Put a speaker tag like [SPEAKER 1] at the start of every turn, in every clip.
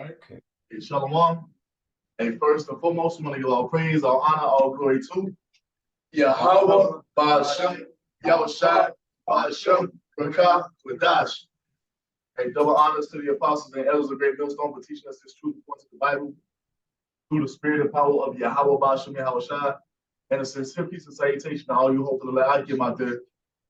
[SPEAKER 1] right? Okay. Hey, Shalom. Hey, first and foremost, we want to give all praise, all honor, all glory to YAHAWAH, bahasham, Yahawashi, bahasham, rawchaa, qadash. Hey, double honors to the apostles and elders of Great Millstone for teaching us this truth according to the Bible through the spirit and power of YAHAWAH, bahasham, Yahawashi, and a sincere peace and salutation to all you hopefully let I give out there,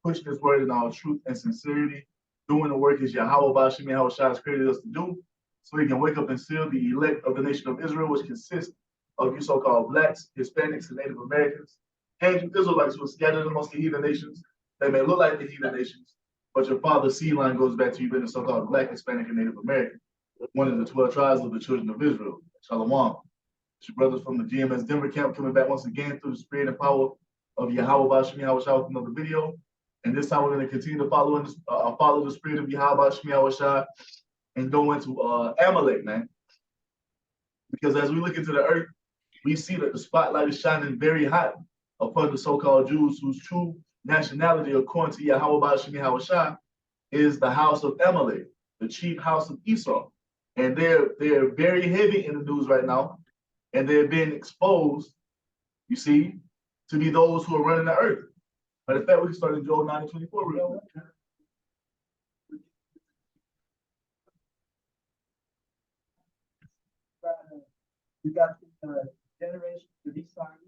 [SPEAKER 1] pushing this word in all truth and sincerity, doing the work as YAHAWAH, bahasham, Yahawashi has created us to do, so we can wake up and seal the elect of the nation of Israel, which consists of you so-called blacks, Hispanics, and Native Americans, and you Israelites who are scattered amongst the heathen nations. They may look like the heathen nations, but your father's seed line goes back to you being a so-called black, Hispanic, and Native American, one of the 12 tribes of the children of Israel. Shalom. It's your brothers from the GMS Denver camp coming back once again through the spirit and power of YAHAWAH, bahasham, Yahawashi with another video. And this time we're going to continue to follow the spirit of YAHAWAH, bahasham, Yahawashi, and go into Amalek, man. Because as we look into the earth, we see that the spotlight is shining very hot upon the so-called Jews whose true nationality, according to YAHAWAH, bahasham, Yahawashi, is the house of Amalek, the chief house of Esau. And they're very heavy in the news right now, and they're being exposed, you see, to be those who are running the earth. But in fact, we can start in Joel 9:24 real quick.
[SPEAKER 2] You got the generation of Esau and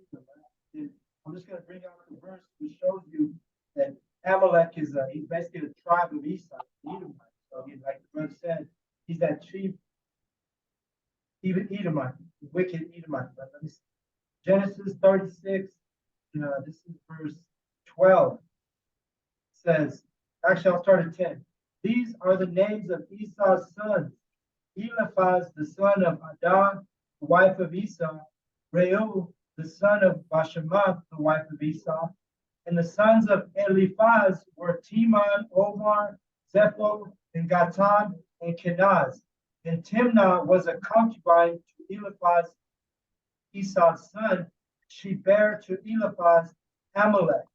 [SPEAKER 2] Edom. I'm just going to bring out the verse which shows you that Amalek is he's basically the tribe of Esau, Edomite. So he's like the brother said, he's that chief Edomite, wicked Edomite. But let me see. Genesis 36, this is verse 12. Says, actually, I'll start at 10. These are the names of Esau's sons: Eliphaz, the son of Adah, the wife of Esau; Reu, the son of Bashemath, the wife of Esau. And the sons of Eliphaz were Teman, Omar, Zepho, and Gatan, and Kenaz. And Timnah was a concubine to Eliphaz, Esau's son. She bare to Eliphaz Amalek.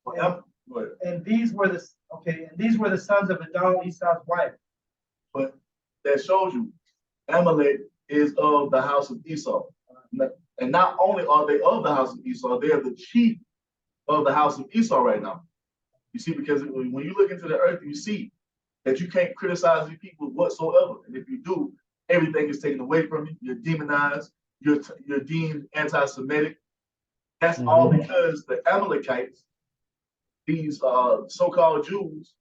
[SPEAKER 2] And these were the sons of Adah, Esau's wife.
[SPEAKER 1] But that shows you Amalek is of the house of Esau. And not only are they of the house of Esau, they are the chief of the house of Esau right now. You see, because when you look into the earth, you see that you can't criticize these people whatsoever. And if you do, everything is taken away from you. You're demonized. You're deemed anti-Semitic. That's all because the Amalekites, these so-called Jews,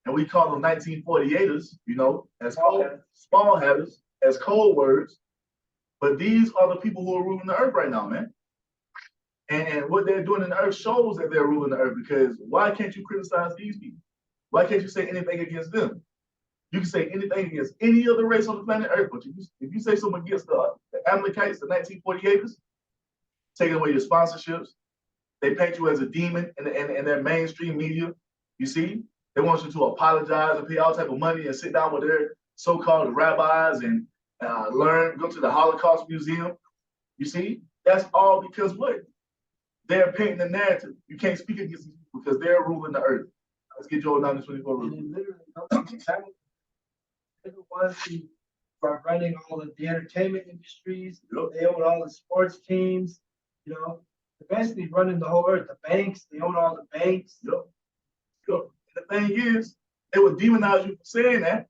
[SPEAKER 1] and we call them 1948ers, as small hatters, as code words. But these are the people who are ruling the earth right now, man. And what they're doing in the earth shows that they're ruling the earth, because why can't you criticize these people? Why can't you say anything against them? You can say anything against any other race on the planet Earth, but if you say something against the Amalekites, the 1948ers, taking away your sponsorships, they paint you as a demon in their mainstream media. You see, they want you to apologize and pay all type of money and sit down with their so-called rabbis and go to the Holocaust Museum. You see, that's all because what? They're painting the narrative. You can't speak against these people because they're ruling the earth. Let's get Joel 9:24.
[SPEAKER 2] And literally, they're the ones who are running all of the entertainment industries. Yep. They own all the sports teams. They're basically running the whole earth. The banks, they own all the banks.
[SPEAKER 1] Yep. And the thing is, they would demonize you for saying that,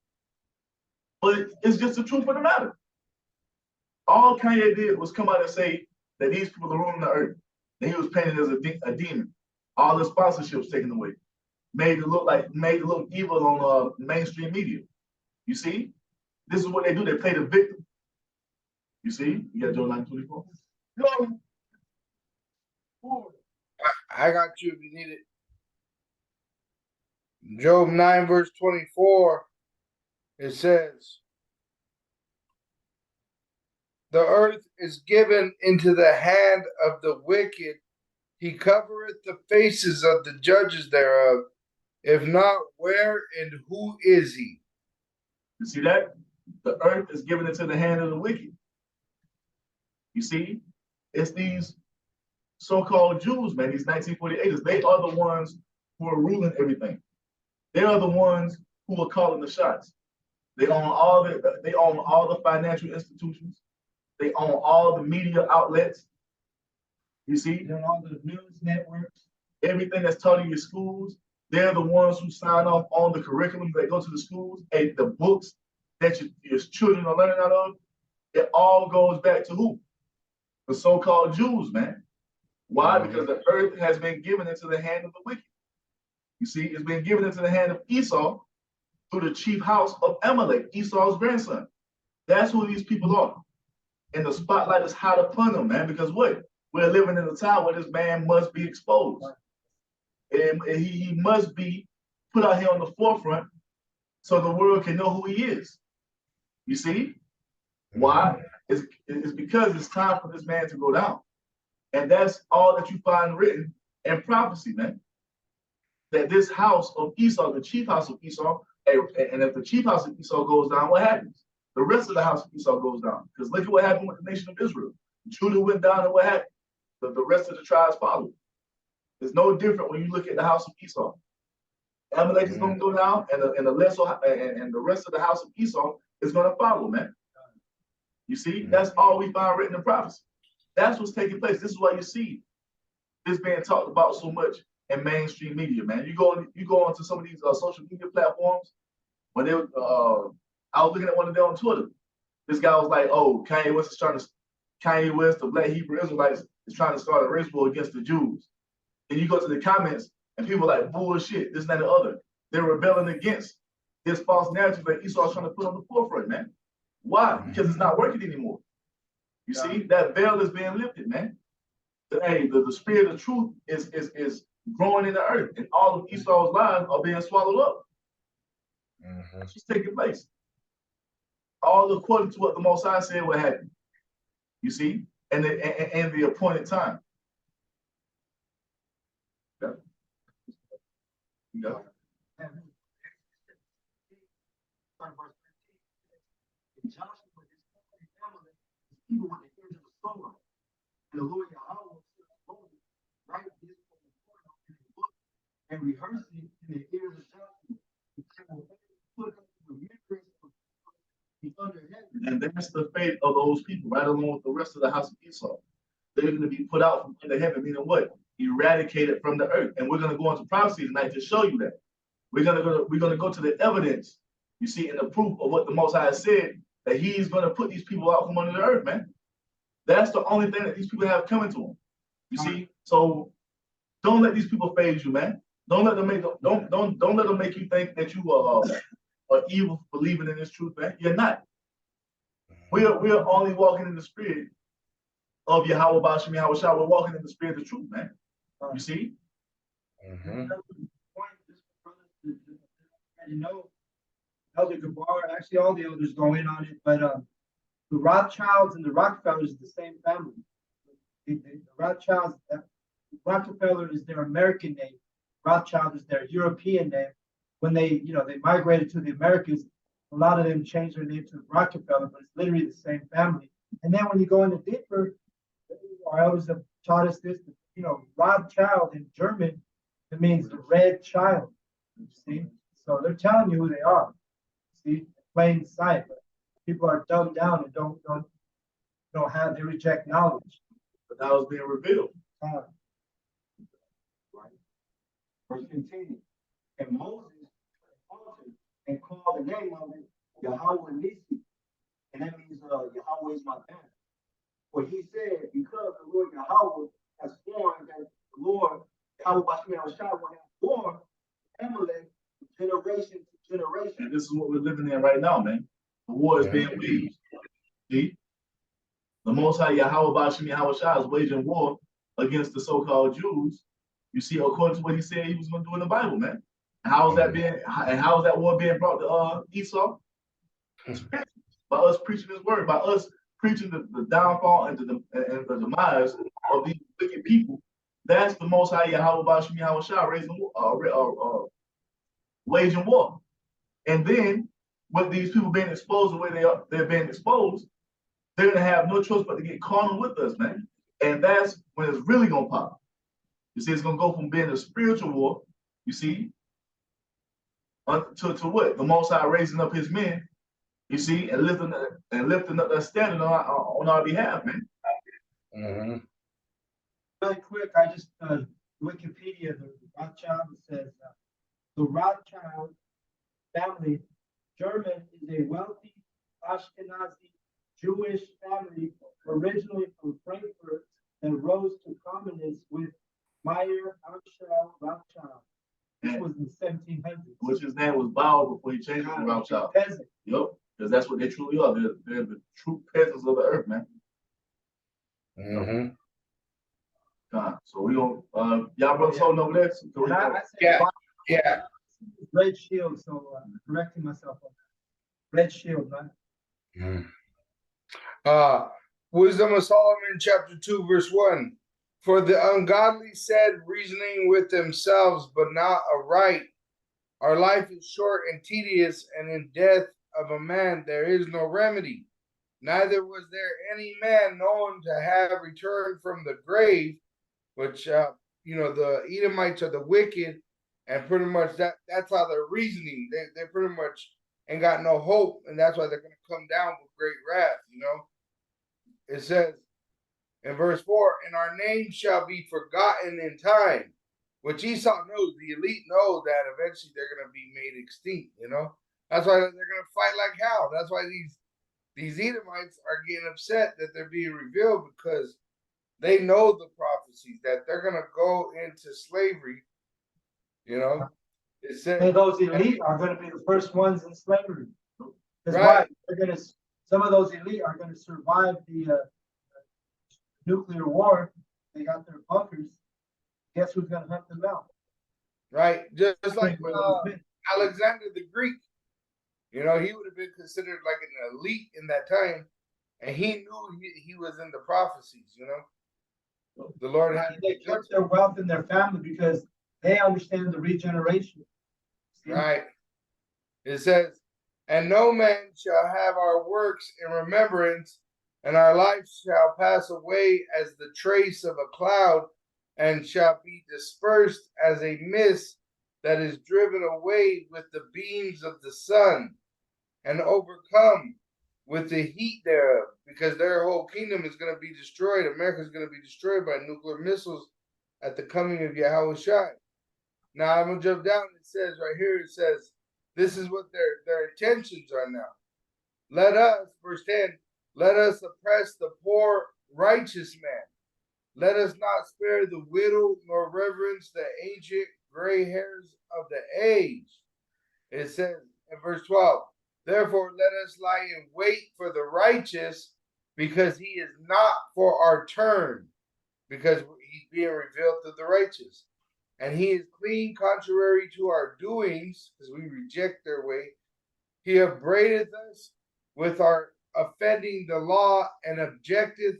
[SPEAKER 1] but it's just the truth of the matter. All Kanye did was come out and say that these people are ruling the earth. And he was painted as a demon. All the sponsorships taken away. Made it look evil on mainstream media. You see? This is what they do. They play the victim. You see? You got Joel 9:24.
[SPEAKER 3] I got you if you need it. Job 9 verse 24, it says, the earth is given into the hand of the wicked. He covereth the faces of the judges thereof. If not, where and who is he?
[SPEAKER 1] You see that? The earth is given into the hand of the wicked. You see? It's these so-called Jews, man, these 1948ers. They are the ones who are ruling everything. They are the ones who are calling the shots. They own all the financial institutions. They own all the media outlets. You see?
[SPEAKER 2] They own all the news networks.
[SPEAKER 1] Everything that's taught in your schools, they're the ones who sign off on the curriculum that go to the schools and the books that your children are learning out of. It all goes back to who? The so-called Jews, man. Why? Because the earth has been given into the hand of the wicked. You see, it's been given into the hand of Esau through the chief house of Amalek, Esau's grandson. That's who these people are. And the spotlight is hot upon them, man, because what? We're living in a time where this man must be exposed. And he must be put out here on the forefront so the world can know who he is. You see? Why? It's because it's time for this man to go down. And that's all that you find written in prophecy, man. That this house of Esau, the chief house of Esau, and if the chief house of Esau goes down, what happens? The rest of the house of Esau goes down. Because look at what happened with the nation of Israel. Judah went down, and what happened? The rest of the tribes followed. It's no different when you look at the house of Esau. Amalek is going to go down, and the rest of the house of Esau is going to follow, man. You see, that's all we find written in prophecy. That's what's taking place. This is why you see this being talked about so much in mainstream media, man. You go onto some of these social media platforms. When I was looking at one of them on Twitter. This guy was like, "Oh, Kanye West, the Black Hebrew Israelites, is trying to start a race war against the Jews." Then you go to the comments, and people are like, "Bullshit, this, and that, and the other." They're rebelling against this false narrative that Esau is trying to put on the forefront, man. Why? Because it's not working anymore. You see, that veil is being lifted, man. Hey, the spirit of truth is growing in the earth, and all of Esau's lies are being swallowed up. That's what's taking place. All according to what the Most High said would happen. You see, and the appointed time. Yeah. Yeah.
[SPEAKER 4] Even with the edge of the sword, and the Lord Yahawashi write this in the book and rehearse it in the ears of Joshua. Put up the remembrance of under heaven.
[SPEAKER 1] And that's the fate of those people, right along with the rest of the house of Esau. They're going to be put out from under heaven, meaning what? Eradicated from the earth. And we're going to go into prophecy tonight to show you that. We're going to go to the evidence, you see, and the proof of what the Most High said, that he's going to put these people out from under the earth, man. That's the only thing that these people have coming to them. You see? So don't let these people phase you, man. Don't let them make you think that you are evil for believing in this truth, man. You're not. We're only walking in the spirit of Yahawashi, bahasham, Yahawashi. We're walking in the spirit of truth, man. You see?
[SPEAKER 2] You know, Elder Gabar, actually all the elders go in on it, but the Rothschilds and the Rockefellers is the same family. The Rothschilds, Rockefeller is their American name. Rothschild is their European name. When they migrated to the Americas, a lot of them changed their name to Rockefeller, but it's literally the same family. And then when you go into Denver, our elders have taught us this, Rothschild in German, it means the red child. You see? So they're telling you who they are. See, plain sight. But people are dumbed down and don't have, they reject knowledge.
[SPEAKER 1] But now it's being revealed.
[SPEAKER 4] Right. Verse 15. And Moses altered and called the name of it Yahweh Nisi. And that means Yahweh is my banner. For he said, because the Lord Yahweh has sworn that the Lord Yahweh will have war Amalek generation to generation.
[SPEAKER 1] And this is what we're living in right now, man. The war is being waged. See? The Most High Yahweh bahasham Yahawashi is waging war against the so-called Jews. You see, according to what he said he was going to do in the Bible, man. How is that war being brought to Esau? By us preaching his word, by us preaching the downfall and the demise of these wicked people. That's the Most High Yahweh bahasham Yahawashi waging war. And then, with these people being exposed the way they're being exposed, they're going to have no choice but to get carnal with us, man. And that's when it's really going to pop. You see, it's going to go from being a spiritual war, you see, to what? The Most High raising up his men You see, and lifting up that standard on our behalf, man.
[SPEAKER 3] Mm-hmm.
[SPEAKER 2] Really quick, I just, Wikipedia, the Rothschild says, the Rothschild family, German, is a wealthy Ashkenazi Jewish family originally from Frankfurt that rose to prominence with Meyer Amschel Rothschild. This was in the 1700s.
[SPEAKER 1] Which his name was Bao before he changed it to rawchaa.
[SPEAKER 2] Peasant.
[SPEAKER 1] Yep, because that's what they truly are. They're the true peasants of the earth, man.
[SPEAKER 3] Mm-hmm.
[SPEAKER 1] So we gonna y'all brothers holding over there. So
[SPEAKER 2] And I said,
[SPEAKER 3] Yeah.
[SPEAKER 2] Bob,
[SPEAKER 3] Yeah.
[SPEAKER 2] Red Shield, so correcting myself on that. Red Shield, man.
[SPEAKER 3] Wisdom of Solomon, chapter 2, verse 1. For the ungodly said, reasoning with themselves, but not aright. Our life is short and tedious, and in death of a man there is no remedy. Neither was there any man known to have returned from the grave, which the Edomites are the wicked, and pretty much that's how they're reasoning. They pretty much ain't got no hope, and that's why they're gonna come down with great wrath, It says in verse 4, and our name shall be forgotten in time, which Esau knows, the elite know that eventually they're gonna be made extinct, That's why they're gonna fight like hell. That's why these Edomites are getting upset that they're being revealed, because they know the prophecies that they're gonna go into slavery. It says,
[SPEAKER 2] And those elite are going to be the first ones in slavery. That's
[SPEAKER 3] Right.
[SPEAKER 2] why they're some of those elite are going to survive the nuclear war. They got their bunkers. Guess who's going to hunt them out?
[SPEAKER 3] right, just like
[SPEAKER 2] Right.
[SPEAKER 3] Alexander the Greek. He would have been considered like an elite in that time, and he knew he was in the prophecies. The Lord had
[SPEAKER 2] They kept their wealth in their family because they understand the regeneration. See?
[SPEAKER 3] right. It says, and no man shall have our works in remembrance, and our life shall pass away as the trace of a cloud, and shall be dispersed as a mist that is driven away with the beams of the sun, and overcome with the heat thereof, because their whole kingdom is going to be destroyed. America is going to be destroyed by nuclear missiles at the coming of Yahawashi. Now I'm going to jump down. It says right here, it says, this is what their intentions are now. Let us, verse 10, let us oppress the poor righteous man. Let us not spare the widow, nor reverence the ancient gray hairs of the age. It says in verse 12, therefore let us lie in wait for the righteous, because he is not for our turn, because he's being revealed to the righteous. And he is clean contrary to our doings, because we reject their way. He upbraideth us with our offending the law, and objecteth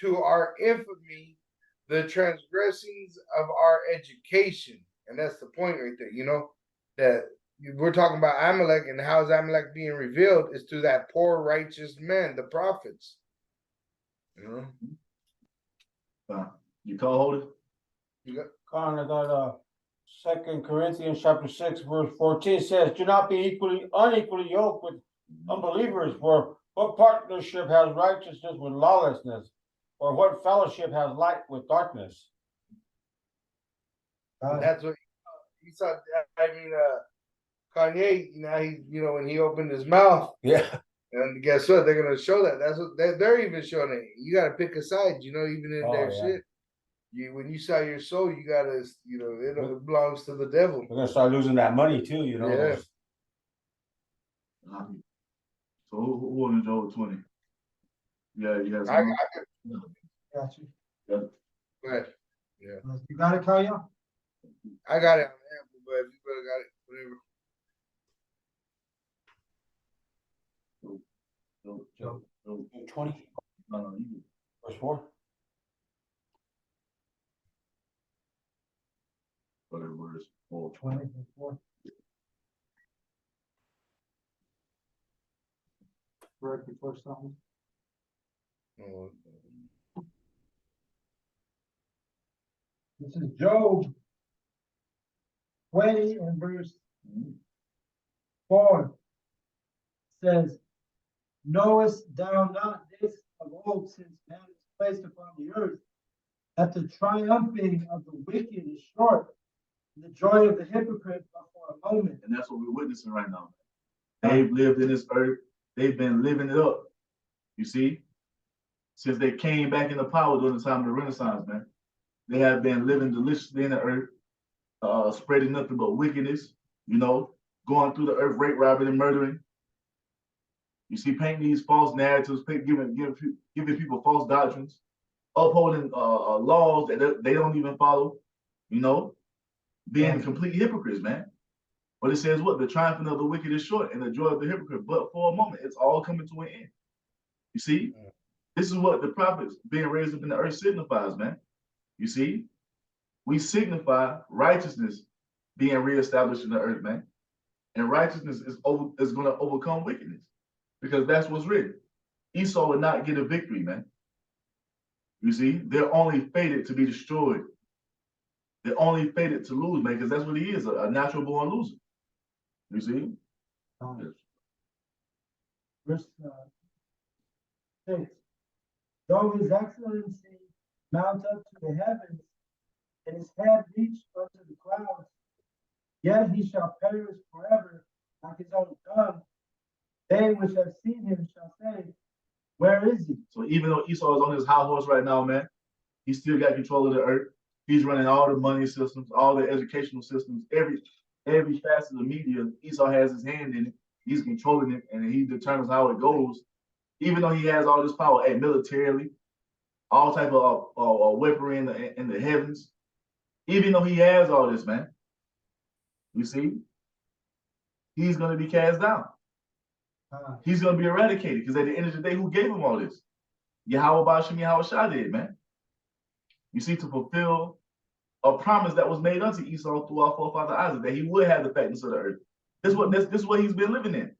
[SPEAKER 3] to our infamy the transgressings of our education. And that's the point right there, that we're talking about Amalek, and how is Amalek being revealed is through that poor righteous man, the prophets.
[SPEAKER 1] You call hold it?
[SPEAKER 3] You got
[SPEAKER 5] Con, I got 2 Corinthians chapter 6, verse 14 says, do not be unequally yoked with unbelievers, for what partnership has righteousness with lawlessness, or what fellowship has light with darkness?
[SPEAKER 3] that's what he saw. Kanye, when he opened his mouth,
[SPEAKER 5] Yeah.
[SPEAKER 3] and guess what? They're gonna show that. That's what they're even showing it. You gotta pick a side, even in their shit. When you sell your soul, you gotta, it belongs to the devil.
[SPEAKER 5] We're gonna start losing that money too,
[SPEAKER 3] Yeah.
[SPEAKER 1] So who won the Joel 20? Yeah, you guys.
[SPEAKER 3] I
[SPEAKER 2] Got you.
[SPEAKER 1] Yeah.
[SPEAKER 3] go ahead.
[SPEAKER 2] You got it, Kaya?
[SPEAKER 3] I got it on Apple, but if you better got it, whatever.
[SPEAKER 1] No,
[SPEAKER 5] 20,
[SPEAKER 1] you-
[SPEAKER 5] verse 4.
[SPEAKER 1] whatever it is. Oh,
[SPEAKER 2] 20 before. Right before something.
[SPEAKER 3] Oh,
[SPEAKER 2] This is Job 20 and verse 4. Says, knowest thou not this of old, since man is placed upon the earth, that the triumphing of the wicked is short, and the joy of the hypocrite but for a moment.
[SPEAKER 1] And that's what we're witnessing right now. They've lived in this earth. They've been living it up. You see? Since they came back into power during the time of the Renaissance, man. They have been living deliciously in the earth, spreading nothing but wickedness, you know, going through the earth, rape, robbing, and murdering. You see, painting these false narratives, giving people false doctrines, upholding laws that they don't even follow, you know, being complete hypocrites, man. But it says what? The triumphing of the wicked is short and the joy of the hypocrite. But for a moment, it's all coming to an end. You see? This is what the prophets being raised up in the earth signifies, man. You see? We signify righteousness being reestablished in the earth, man. And righteousness is going to overcome wickedness. Because that's what's written. Esau will not get a victory, man. You see? They're only fated to be destroyed. They're only fated to lose, man, because that's what he is, a natural born loser. You see?
[SPEAKER 2] Verse 6. Though his excellency mount up to the heavens, and his head reach unto the clouds, yet he shall perish forever like his own son. They which have seen him shall say, where is he? So
[SPEAKER 1] even though Esau is on his high horse right now, man, he still got control of the earth. He's running all the money systems, all the educational systems, every facet of the media. Esau has his hand in it. He's controlling it, and he determines how it goes. Even though he has all this power, militarily, all type of weaponry in the heavens. Even though he has all this, man, you see, he's going to be cast down. He's going to be eradicated, because at the end of the day, who gave him all this? YAHAWAH, bahasham, Yahawashi did, man. You see, to fulfill a promise that was made unto Esau through our forefather Isaac, that he would have the fatness of the earth. This is what he's been living in.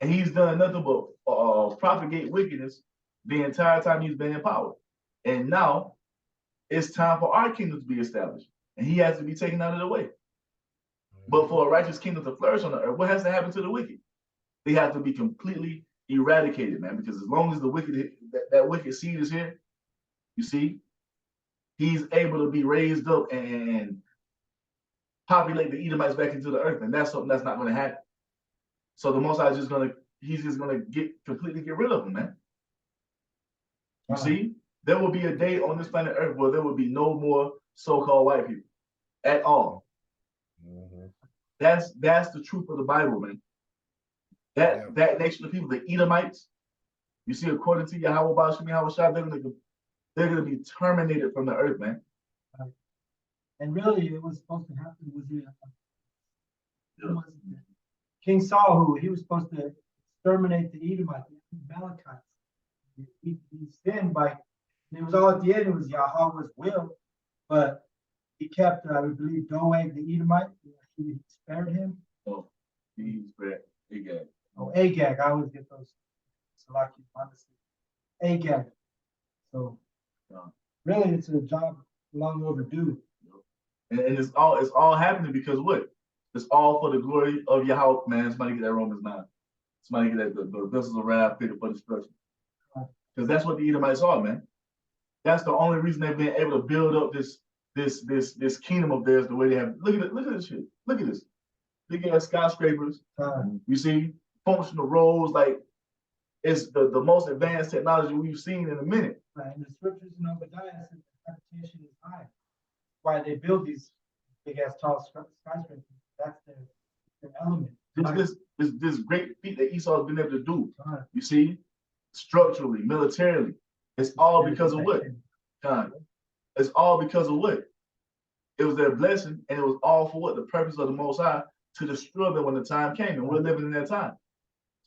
[SPEAKER 1] And he's done nothing but propagate wickedness the entire time he's been in power. And now it's time for our kingdom to be established. And he has to be taken out of the way. But for a righteous kingdom to flourish on the earth, what has to happen to the wicked? They have to be completely eradicated, man, because as long as the wicked, that wicked seed is here, you see, he's able to be raised up and populate the Edomites back into the earth. And that's something that's not going to happen. So the Most High is he's just going to completely get rid of them, man. You see, there will be a day on this planet Earth where there will be no more so-called white people at all. That's the truth of the Bible, man. That nation of people, the Edomites, you see, according to YAHAWAH, bahasham, Yahawashi, they're gonna be terminated from the earth, man.
[SPEAKER 2] And really, it was supposed to happen was King Saul, who he was supposed to exterminate the Edomites, the Amalekites. He sinned by, it was all at the end, it was Yahweh's will, but he kept, I believe, Doeg the Edomite. He spared him.
[SPEAKER 1] Oh, he spared Agag.
[SPEAKER 2] Oh, Agag. I always get those. Salaki, honestly. Agag. So, really, it's a job long overdue.
[SPEAKER 1] And it's all happening because what? It's all for the glory of Yahweh, man. Somebody get that Romans 9. Somebody get that the vessels of wrath fitted for destruction. Because that's what the Edomites are, man. That's the only reason they've been able to build up this kingdom of theirs the way they have. Look at this shit. Look at this. Big ass skyscrapers. You see, functional roads, like it's the most advanced technology we've seen in a minute.
[SPEAKER 2] Right. And the scriptures in Obadiah said the habitation is high. Why they build these big ass tall skyscrapers. That's their element.
[SPEAKER 1] This great feat that Esau has been able to do. You see, structurally, militarily. It's all because of what? It's all because of what? It was their blessing, and it was all for what? The purpose of the Most High to destroy them when the time came, and we're living in that time.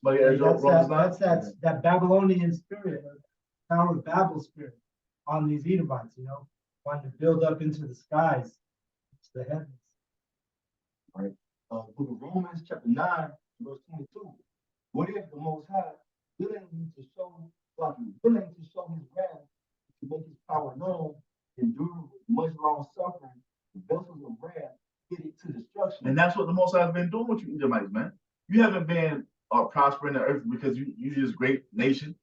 [SPEAKER 2] That's that Babylonian spirit, Tower of Babel spirit on these Edomites, wanting to build up into the skies, to the heavens.
[SPEAKER 4] All right. Book of Romans, chapter 9, verse 22. What if the Most High willing to show his wrath, to make his power known, endure with much long suffering, the vessels of wrath fitted to destruction.
[SPEAKER 1] And that's what the Most High has been doing with you Edomites, man. You haven't been are prospering the earth because you this great nation.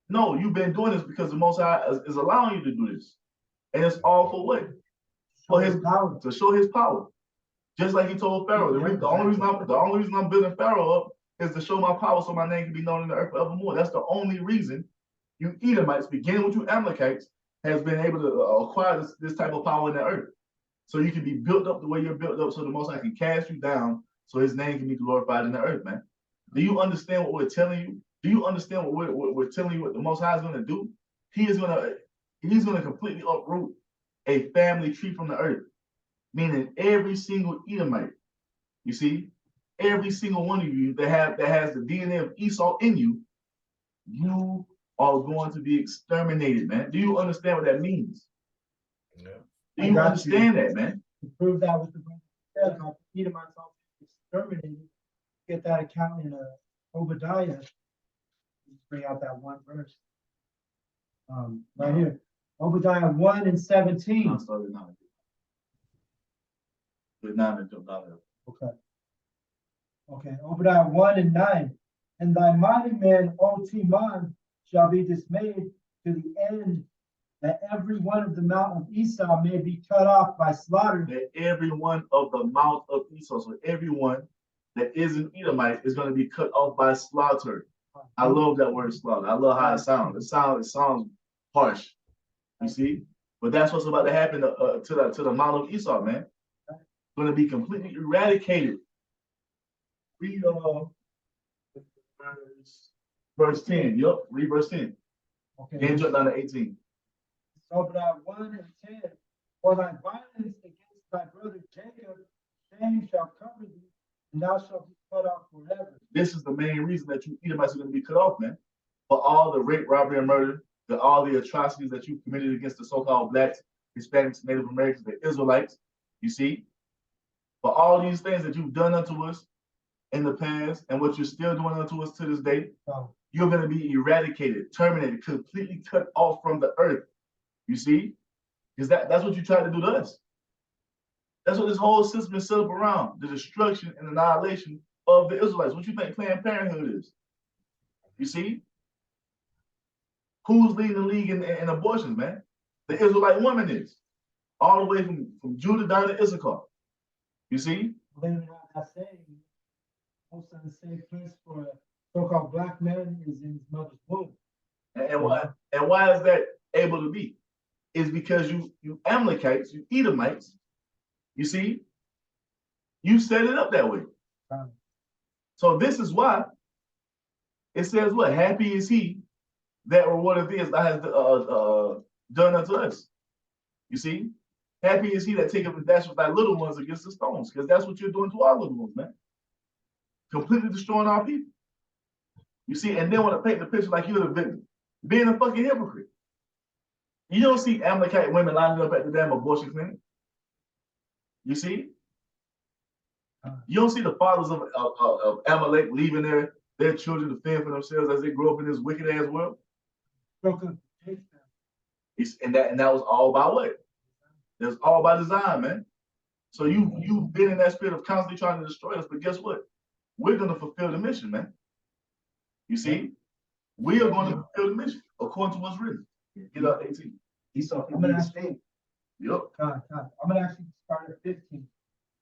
[SPEAKER 1] No, you've been doing this because the Most High is allowing you to do this. And it's all for what? For his power, to show his power. Just like he told Pharaoh, the only reason I'm building Pharaoh up is to show my power so my name can be known in the earth forevermore. That's the only reason you Edomites, beginning with you Amalekites, has been able to acquire this type of power in the earth. So you can be built up the way you're built up so the Most High can cast you down so his name can be glorified in the earth, man. Do you understand what we're telling you? Do you understand what we're telling you what the Most High is going to do? He's going to completely uproot a family tree from the earth, meaning every single Edomite, you see, every single one of you that has the DNA of Esau in you, you are going to be exterminated, man. Do you understand what that means?
[SPEAKER 3] Yeah.
[SPEAKER 1] Do you understand that, man?
[SPEAKER 2] To prove that with the Edomites all exterminated, get that account in Obadiah. Let's bring out that one verse. Right here. Obadiah 1 and 17.
[SPEAKER 1] I'll start with 9. With 9 and jump down there.
[SPEAKER 2] Okay. Obadiah 1 and 9. And thy mighty men, O Teman, shall be dismayed to the end that every one of the mount of Esau may be cut off by slaughter.
[SPEAKER 1] That every one of the mouth of Esau, so everyone that is an Edomite is going to be cut off by slaughter. I love that word slaughter. I love how it sounds. It sounds harsh. You see? But that's what's about to happen to the mount of Esau, man. It's going to be completely eradicated. Read verse 10. Yep, read verse 10.
[SPEAKER 2] Okay.
[SPEAKER 1] Then jump down to 18.
[SPEAKER 2] Obadiah 1 and 10. For thy violence against thy brother Jacob, shame shall cover thee, and thou shalt be cut off forever.
[SPEAKER 1] This is the main reason that you Edomites are going to be cut off, man. For all the rape, robbery, and murder, all the atrocities that you committed against the so-called blacks, Hispanics, Native Americans, the Israelites, you see? For all these things that you've done unto us in the past and what you're still doing unto us to this day, you're going to be eradicated, terminated, completely cut off from the earth. You see? Because that's what you tried to do to us. That's what this whole system is set up around, the destruction and annihilation of the Israelites. What you think Planned Parenthood is? You see? Who's leading the league in abortions, man? The Israelite woman is. All the way from Judah down to Issachar. You see?
[SPEAKER 2] Believe it or not, that saying, most of the same place for a so-called black man is in his mother's womb.
[SPEAKER 1] And why is that able to be? It's because you Amalekites, you Edomites, you see, you set it up that way. So this is why it says what? Happy is he that rewardeth thee as thou hast done unto us. You see? Happy is he that taketh and dasheth thy little ones against the stones, because that's what you're doing to our little ones, man. Completely destroying our people. You see, and then want to paint the picture like you're the victim, being a fucking hypocrite. You don't see Amalekite women lining up at the damn abortion clinic. You see? You don't see the fathers of Amalek leaving their children to fend for themselves as they grow up in this wicked ass world. And that was all by what? It was all by design, man. So you've been in that spirit of constantly trying to destroy us, but guess what? We're going to fulfill the mission, man. You see? We are going to fulfill the mission according to what's written. Get up 18.
[SPEAKER 4] Esau can be extinct.
[SPEAKER 1] Yep.
[SPEAKER 2] I'm going to actually start at 15.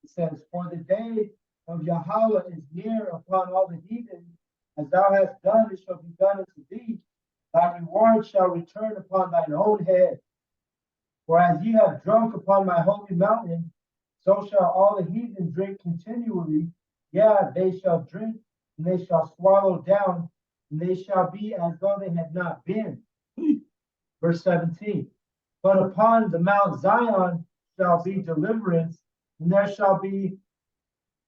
[SPEAKER 2] It says, for the day of YAHAWAH is near upon all the heathen. As thou hast done, it shall be done unto thee. Thy reward shall return upon thine own head. For as ye have drunk upon my holy mountain, so shall all the heathen drink continually. Yeah, they shall drink, and they shall swallow down, and they shall be as though they had not been. Verse 17. But upon the Mount Zion shall be deliverance, and there shall be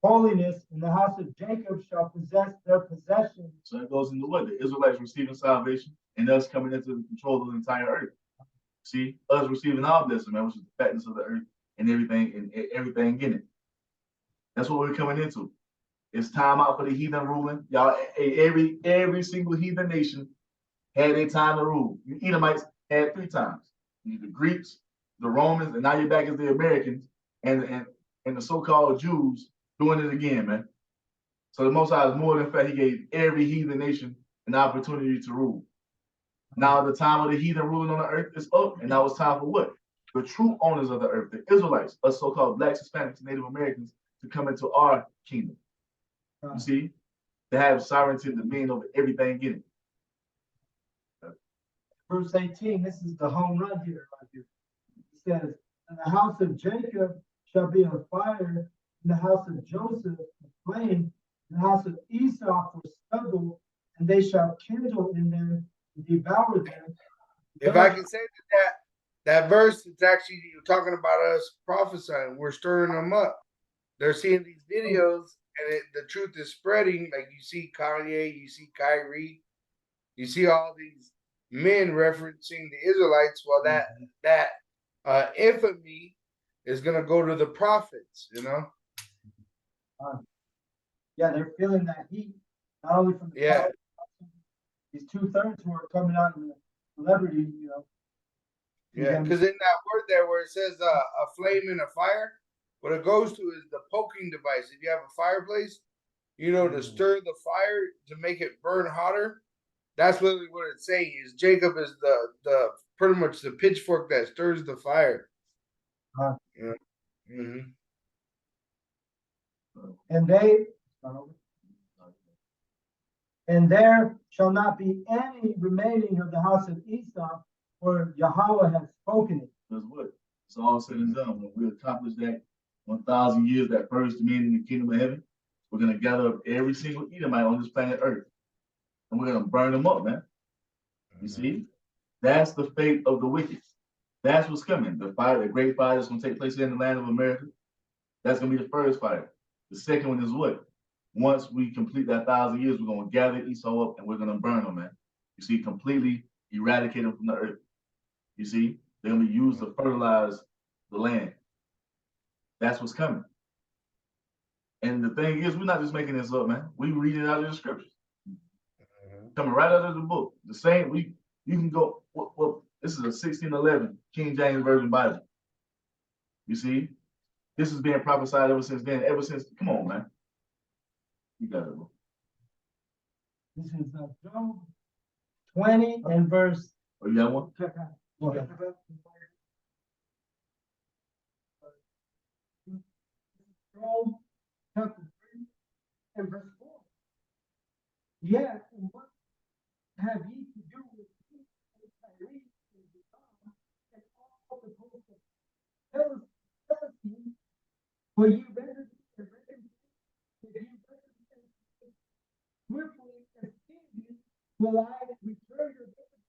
[SPEAKER 2] holiness, and the house of Jacob shall possess their possession.
[SPEAKER 1] So that goes into what? The Israelites receiving salvation and us coming into the control of the entire earth. See, us receiving our blessing, man, which is the fatness of the earth and everything in it. That's what we're coming into. It's time out for the heathen ruling. Y'all, every single heathen nation had a time to rule. You Edomites had 3 times. The Greeks, the Romans, and now you're back as the Americans and the so-called Jews doing it again, man. So the Most High is more than fair. He gave every heathen nation an opportunity to rule. Now the time of the heathen ruling on the earth is up, and now it's time for what? The true owners of the earth, the Israelites, us so-called blacks, Hispanics, Native Americans, to come into our kingdom. You see? They have sovereignty and dominion over everything in it.
[SPEAKER 2] Verse 18, this is the home run here, right here. It says, and the house of Jacob shall be on fire, and the house of Joseph a flame, and the house of Esau for stubble, and they shall kindle in them and devour them.
[SPEAKER 3] If I can say that verse, it's actually you're talking about us prophesying. We're stirring them up. They're seeing these videos, and the truth is spreading. Like you see Kanye, you see Kyrie, you see all these men referencing the Israelites. Well, that infamy is gonna go to the prophets. You know.
[SPEAKER 2] Yeah, they're feeling that heat, not only from the
[SPEAKER 3] Yeah.
[SPEAKER 2] crowd, these 2/3 who are coming out in the celebrity, you know.
[SPEAKER 3] Yeah, because in that word there where it says a flame and a fire, what it goes to is the poking device. If you have a fireplace, you know, to stir the fire to make it burn hotter. That's literally what it's saying. Is Jacob is the pretty much the pitchfork that stirs the fire. Yeah. Mm-hmm.
[SPEAKER 2] And there shall not be any remaining of the house of Esau, for Yahawah has spoken it.
[SPEAKER 1] That's what? It's all said and done. When we accomplish that 1,000 years, that first dominion in the kingdom of heaven, we're going to gather up every single Edomite on this planet Earth. And we're going to burn them up, man. You see? That's the fate of the wicked. That's what's coming. The fire, the great fire that's going to take place in the land of America. That's going to be the first fire. The second one is what? Once we complete that 1,000 years, we're going to gather Esau up and we're going to burn them, man. You see? Completely eradicate them from the earth. You see? They're going to be used to fertilize the land. That's what's coming. And the thing is, we're not just making this up, man. We read it out of the scriptures. Coming right out of the book. The same, you can go, well, this is a 1611 King James Version Bible. You see? This is being prophesied ever since then, come on, man. You got it, bro.
[SPEAKER 2] This is Job 20 and verse.
[SPEAKER 1] Oh, you got one?
[SPEAKER 2] Go ahead. Job chapter 3 and verse 4. Yes, and what have ye to do with me and Kyrie and Zidon and all the hosts of Philistines? For you better be ready, if you better be swiftly and speedily, will I return your benefit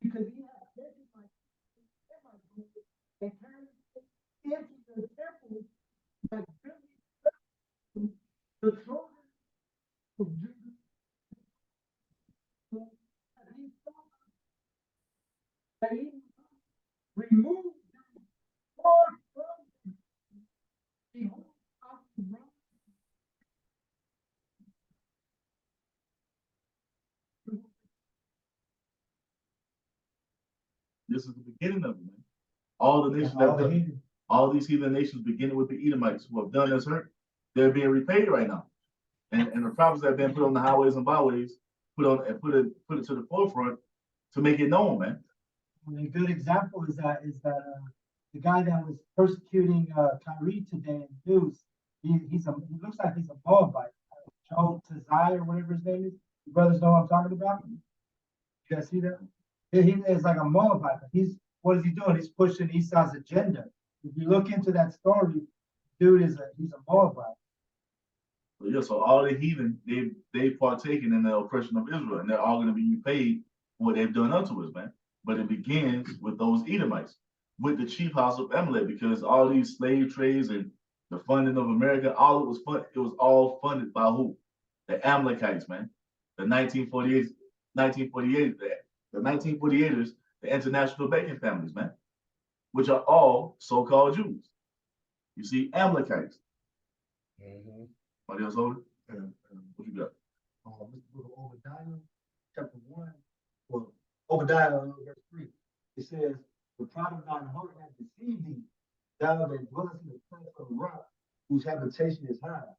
[SPEAKER 2] because ye have taken my and my goods and carried it into the temple that building the children of Judah. That he remove them far from behold, I will run.
[SPEAKER 1] This is the beginning of it, man. All the nations that done, all these heathen nations, beginning with the Edomites who have done us hurt, they're being repaid right now. And the prophets that have been put on the highways and byways, put it to the forefront to make it known, man.
[SPEAKER 2] A good example is that the guy that was persecuting Kyrie today in the news, he looks like he's a Moabite. Joe Tazai or whatever his name is. You brothers know what I'm talking about? You guys see that? He is like a Moabite. What is he doing? He's pushing Esau's agenda. If you look into that story, dude he's a Moabite.
[SPEAKER 1] So yeah, so all the heathen, they've partaken in the oppression of Israel, and they're all going to be repaid for what they've done unto us, man. But it begins with those Edomites, with the chief house of Amalek, because all these slave trades and the funding of America, it was all funded by who? The Amalekites, man. The 1948ers, the 1948ers, the international banking families, man, which are all so-called Jews. You see, Amalekites.
[SPEAKER 4] Mm-hmm.
[SPEAKER 1] Somebody else hold it? What you got?
[SPEAKER 4] This book of Obadiah, chapter 1, well, Obadiah, verse 3. It says, the pride of thine heart hath deceived thee, thou that dwellest in the place of the rock, whose habitation is high,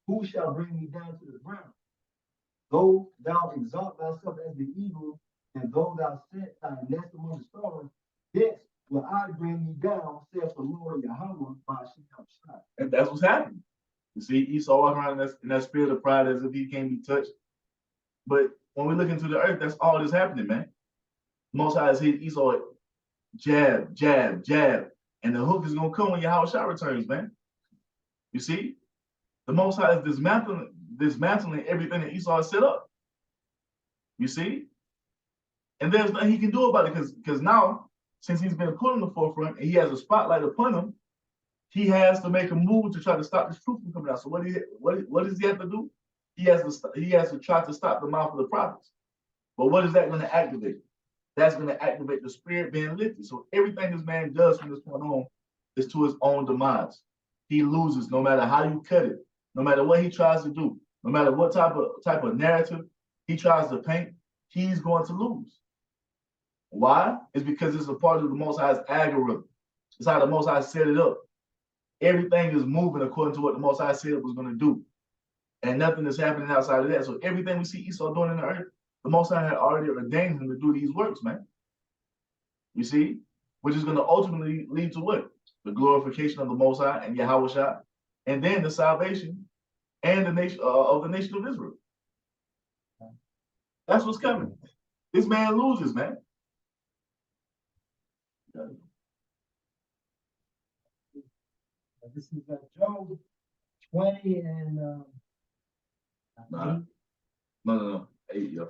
[SPEAKER 4] who shall bring me down to the ground? Though thou exalt thyself as the eagle, and though thou set thy nest among the stars, thence will I bring thee down, saith the Lord Yahawah, bahasham Yahawashi.
[SPEAKER 1] And that's what's happening. You see, Esau walking around in that spirit of pride as if he can't be touched. But when we look into the earth, that's all that's happening, man. Most High is hitting Esau, jab, jab, jab. And the hook is going to come when Yahawashi returns, man. You see? The Most High is dismantling everything that Esau has set up. You see? And there's nothing he can do about it because now, since he's been put in the forefront and he has a spotlight upon him, he has to make a move to try to stop this truth from coming out. So what does he have to do? He has to try to stop the mouth of the prophets. But what is that going to activate? That's going to activate the spirit being lifted. So everything this man does from this point on is to his own demise. He loses no matter how you cut it, no matter what he tries to do, no matter what type of narrative he tries to paint, he's going to lose. Why? It's because it's a part of the Most High's algorithm. It's how the Most High set it up. Everything is moving according to what the Most High said it was going to do. And nothing is happening outside of that. So everything we see Esau doing in the earth, the Most High had already ordained him to do these works, man. You see? Which is going to ultimately lead to what? The glorification of the Most High and Yahawashi, and then the salvation and the nation of the nation of Israel. That's what's coming. This man loses, man.
[SPEAKER 2] This is Job 20 and
[SPEAKER 1] No. 8, yo.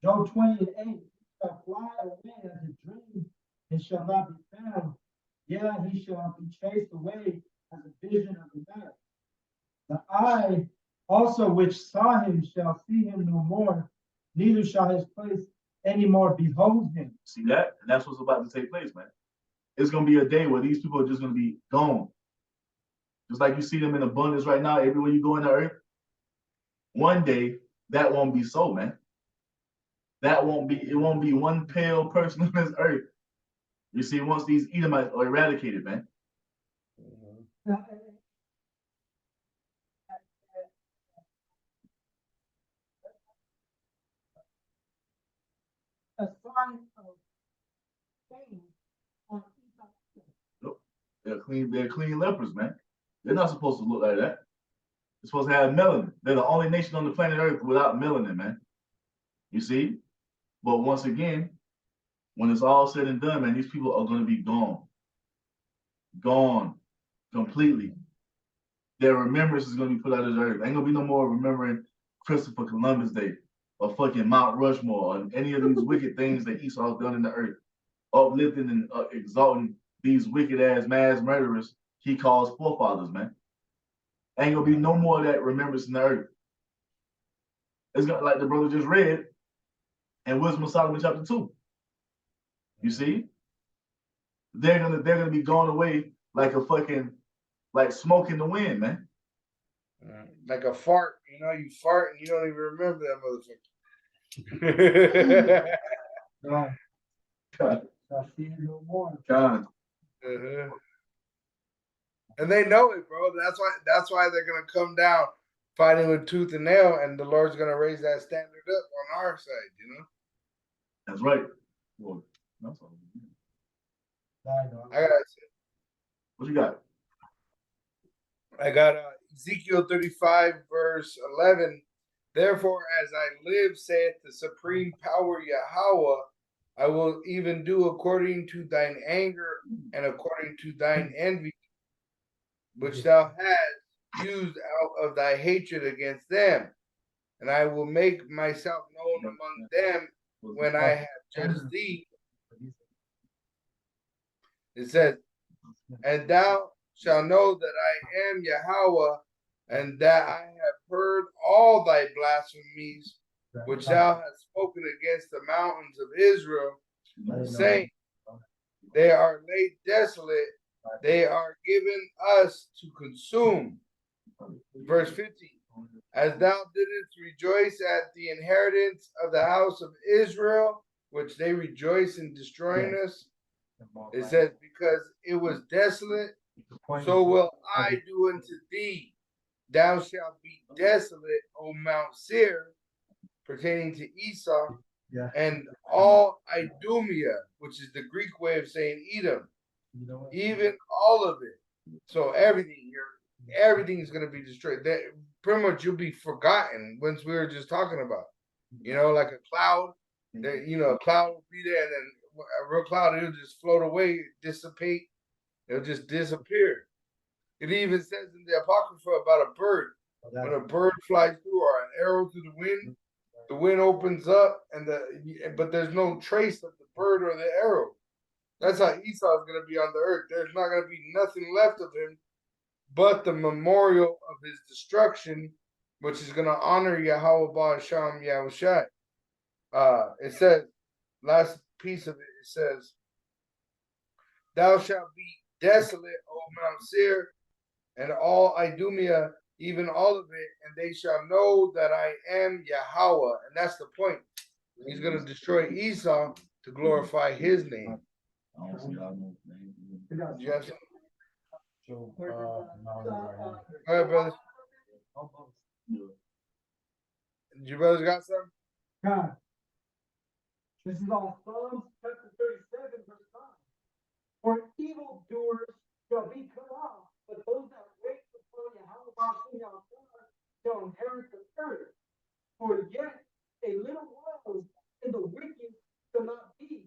[SPEAKER 2] Job 20 and 8. He shall fly away as a dream and shall not be found. Yeah, he shall be chased away as a vision of the night. The eye also which saw him shall see him no more, neither shall his place any more behold him.
[SPEAKER 1] See that? And that's what's about to take place, man. It's going to be a day where these people are just going to be gone. Just like you see them in abundance right now, everywhere you go in the earth. One day, that won't be so, man. It won't be one pale person on this earth. You see, once these Edomites are eradicated, man.
[SPEAKER 2] A sign of pain on
[SPEAKER 1] Nope. They're clean lepers, man. They're not supposed to look like that. They're supposed to have melanin. They're the only nation on the planet Earth without melanin, man. You see? But once again, when it's all said and done, man, these people are going to be gone. Gone. Completely. Their remembrance is going to be put out of the earth. Ain't going to be no more remembering Christopher Columbus Day or fucking Mount Rushmore or any of these wicked things that Esau has done in the earth. Uplifting and exalting these wicked ass mass murderers he calls forefathers, man. Ain't gonna be no more of that remembrance in the earth. It's gonna, like the brother just read in Wisdom of Solomon chapter 2. You see? They're gonna be going away like a fucking like smoke in the wind, man.
[SPEAKER 3] Like a fart, you fart and you don't even remember that motherfucker.
[SPEAKER 2] right.
[SPEAKER 1] God.
[SPEAKER 2] Shall see him no more.
[SPEAKER 1] God.
[SPEAKER 3] And they know it, bro. That's why they're gonna come down fighting with tooth and nail, and the Lord's gonna raise that standard up on our side,
[SPEAKER 1] That's right. Well, that's all.
[SPEAKER 3] I got
[SPEAKER 1] What you got?
[SPEAKER 3] Ezekiel 35 verse 11. Therefore, as I live, saith the supreme power Yahawaah, I will even do according to thine anger and according to thine envy, which thou hast used out of thy hatred against them. And I will make myself known among them when I have judged thee. It says, and thou shalt know that I am Yahawaah, and that I have heard all thy blasphemies, which thou hast spoken against the mountains of Israel, saying, they are laid desolate, they are given us to consume. Verse 15, as thou didst rejoice at the inheritance of the house of Israel, which they rejoice in destroying us. It says, because it was desolate, so will I do unto thee. thou shalt be desolate, O Mount Seir, pertaining to Esau,
[SPEAKER 2] Yeah.
[SPEAKER 3] and all Idumea, which is the Greek way of saying Edom,
[SPEAKER 2] You know what?
[SPEAKER 3] even all of it. So everything's gonna be destroyed. That pretty much you'll be forgotten once we were just talking about. You know, like a cloud. That a cloud will be there, and then a real cloud, it'll just float away, dissipate. It'll just disappear. It even says in the Apocrypha about a bird. When a bird flies through or an arrow through the wind opens up, but there's no trace of the bird or the arrow. That's how Esau is going to be on the earth. There's not going to be nothing left of him but the memorial of his destruction, which is going to honor Yahawah bahasham Yahawashi. It says, last piece of it says, thou shalt be desolate, O Mount Seir, and all Idumea, even all of it, and they shall know that I am Yahawah. And that's the point. He's going to destroy Esau to glorify his name. You have something?
[SPEAKER 5] So, no,
[SPEAKER 3] All right, brothers. You brothers got something?
[SPEAKER 2] God. This is on Psalms chapter 37, verse 9. For evildoers shall be cut off, but those that wait upon Yahawashi shall inherit the earth. For yet a little while, and the wicked shall not be.